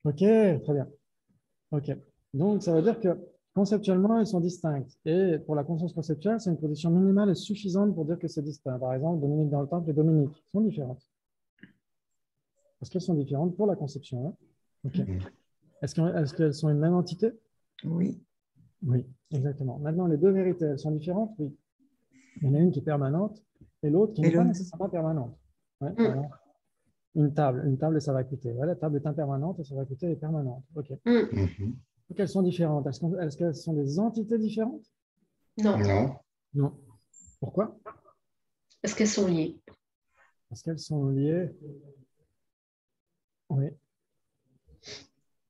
Ok, très bien. Ok. Donc, ça veut dire que conceptuellement, elles sont distinctes. Et pour la conscience conceptuelle, c'est une condition minimale et suffisante pour dire que c'est distinct. Par exemple, Dominique dans le temple et Dominique sont différentes. Parce qu'elles sont différentes pour la conception. Hein? Ok. Est-ce qu'elles sont une même entité? Oui. Oui, exactement. Maintenant, les deux vérités, elles sont différentes? Oui. Il y en a une qui est permanente et l'autre qui n'est pas nécessairement permanente. Ouais, par exemple, une table et sa vacuité. Ouais, la table est impermanente et sa vacuité est permanente. Ok. Donc, elles sont différentes. Est-ce qu'elles sont des entités différentes? Non. Non. Non. Pourquoi? Parce qu'elles sont liées. Parce qu'elles sont liées. Oui.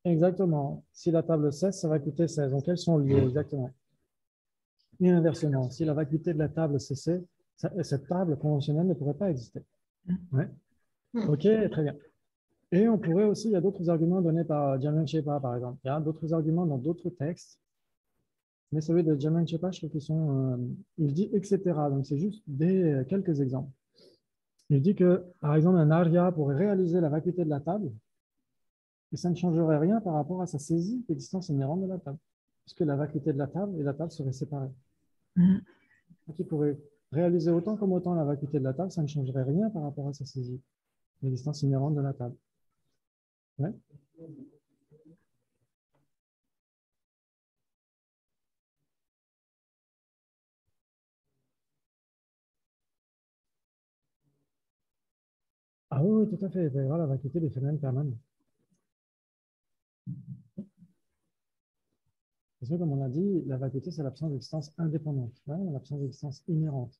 Exactement. Si la table cesse, sa vacuité cesse. Donc, elles sont liées, exactement. Et inversement, si la vacuité de la table cessait, cette table conventionnelle ne pourrait pas exister. Ouais. Ok, très bien. Et on pourrait aussi, il y a d'autres arguments donnés par Jamin Shepa, par exemple. Il y a d'autres arguments dans d'autres textes. Mais celui de Jamin Shepa, je trouve qu'ils sont. Il dit etc. Donc, c'est juste quelques exemples. Il dit que, par exemple, un arya pourrait réaliser la vacuité de la table et ça ne changerait rien par rapport à sa saisie d'existence inhérente de la table. Puisque la vacuité de la table et la table seraient séparées. Donc, il pourrait réaliser autant comme autant la vacuité de la table, ça ne changerait rien par rapport à sa saisie l'existence inhérente de la table. Ouais. Ah oui, oui, tout à fait. Il va y avoir la vacuité des phénomènes permanents. Parce que, comme on a dit, la vacuité, c'est l'absence d'existence indépendante, l'absence d'existence inhérente.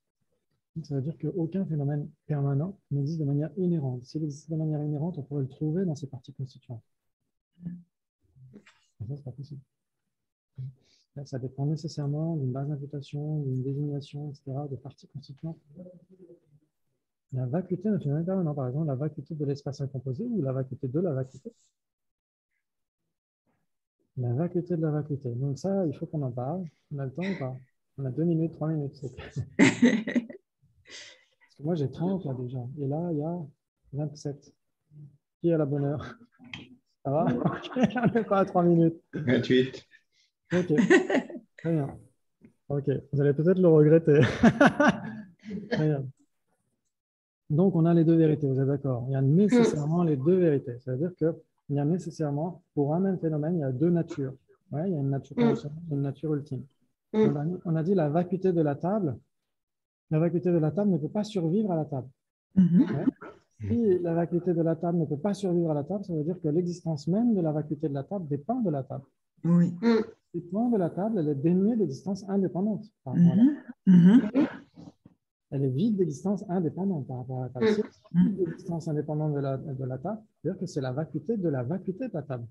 Donc, ça veut dire qu'aucun phénomène permanent n'existe de manière inhérente. S'il existe de manière inhérente, on pourrait le trouver dans ses parties constituantes. Et ça, c'est pas possible. Là, ça dépend nécessairement d'une base d'imputation, d'une désignation, etc., de parties constituantes. La vacuité d'un phénomène permanent, par exemple, la vacuité de l'espace incomposé ou la vacuité de la vacuité. La vacuité de la vacuité. Donc ça, il faut qu'on en parle. On a le temps ou pas? On a 2 minutes, 3 minutes. Parce que moi, j'ai 30 là déjà. Et là, il y a 27. Qui a la bonne heure? Ça va? Ok, on n'est pas à 3 minutes. 28. Ok, très bien. Ok, vous allez peut-être le regretter. Très bien. Donc, on a les deux vérités, vous êtes d'accord? Il y a nécessairement les deux vérités. Ça veut dire qu'il y a nécessairement, pour un même phénomène, il y a deux natures. Ouais, il y a une nature conditionnelle et une nature ultime. On a dit la vacuité de la table. La vacuité de la table ne peut pas survivre à la table. Ouais. Si la vacuité de la table ne peut pas survivre à la table, ça veut dire que l'existence même de la vacuité de la table dépend de la table. Oui. Dépend de la table, elle est dénuée d'existence indépendante par rapport à la table. Elle est vide d'existence indépendante par rapport à la table. Si elle est vide d'existence indépendante de la table, c'est-à-dire que c'est la vacuité de la table.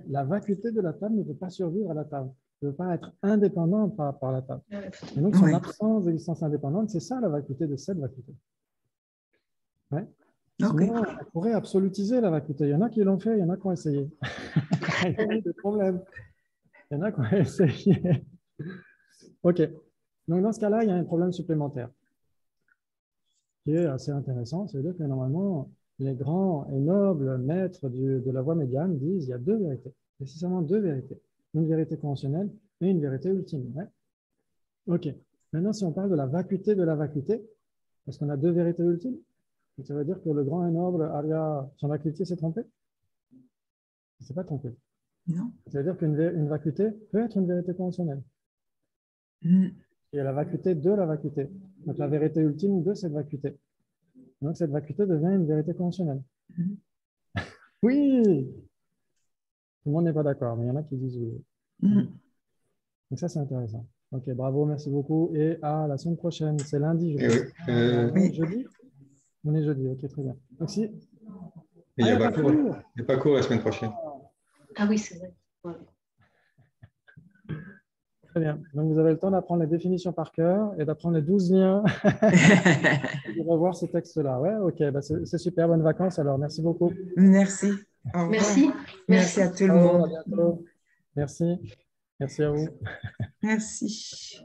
La vacuité de la table ne peut pas survivre à la table. Elle ne peut pas être indépendante par rapport à la table. Et donc, son absence d'existence indépendante, c'est ça la vacuité de cette vacuité. Ouais. Sinon, on pourrait absolutiser la vacuité. Il y en a qui l'ont fait, il y en a qui ont essayé. Il y a eu des problèmes. Il y en a qui ont essayé. OK. Donc, dans ce cas-là, il y a un problème supplémentaire. qui est assez intéressant. C'est-à-dire que normalement, les grands et nobles maîtres de la voie médiane disent qu'il y a deux vérités, nécessairement deux vérités. Une vérité conventionnelle et une vérité ultime. Ouais. OK. Maintenant, si on parle de la vacuité, est-ce qu'on a deux vérités ultimes? Ça veut dire que le grand et noble Arya, son vacuité s'est trompé? Il ne s'est pas trompé. Non. Ça veut dire qu'une vacuité peut être une vérité conventionnelle. Il y a la vacuité de la vacuité. Donc la vérité ultime de cette vacuité. Donc cette vacuité devient une vérité conventionnelle. Oui! Tout le monde n'est pas d'accord, mais il y en a qui disent oui. Donc ça, c'est intéressant. OK, bravo, merci beaucoup. Et à la semaine prochaine, c'est lundi, je crois. On est jeudi? On est jeudi, OK, très bien. Donc si... Il n'y a pas cours. Il n'y a pas cours la semaine prochaine. Ah oui, c'est vrai. Ouais. Très bien. Donc, vous avez le temps d'apprendre les définitions par cœur et d'apprendre les 12 liens et de revoir ces textes-là. Ouais, OK, bah c'est super. Bonnes vacances alors. Merci beaucoup. Merci. Au revoir. Merci. Merci à tout le Ciao, monde. à bientôt. Merci. Merci à vous. Merci.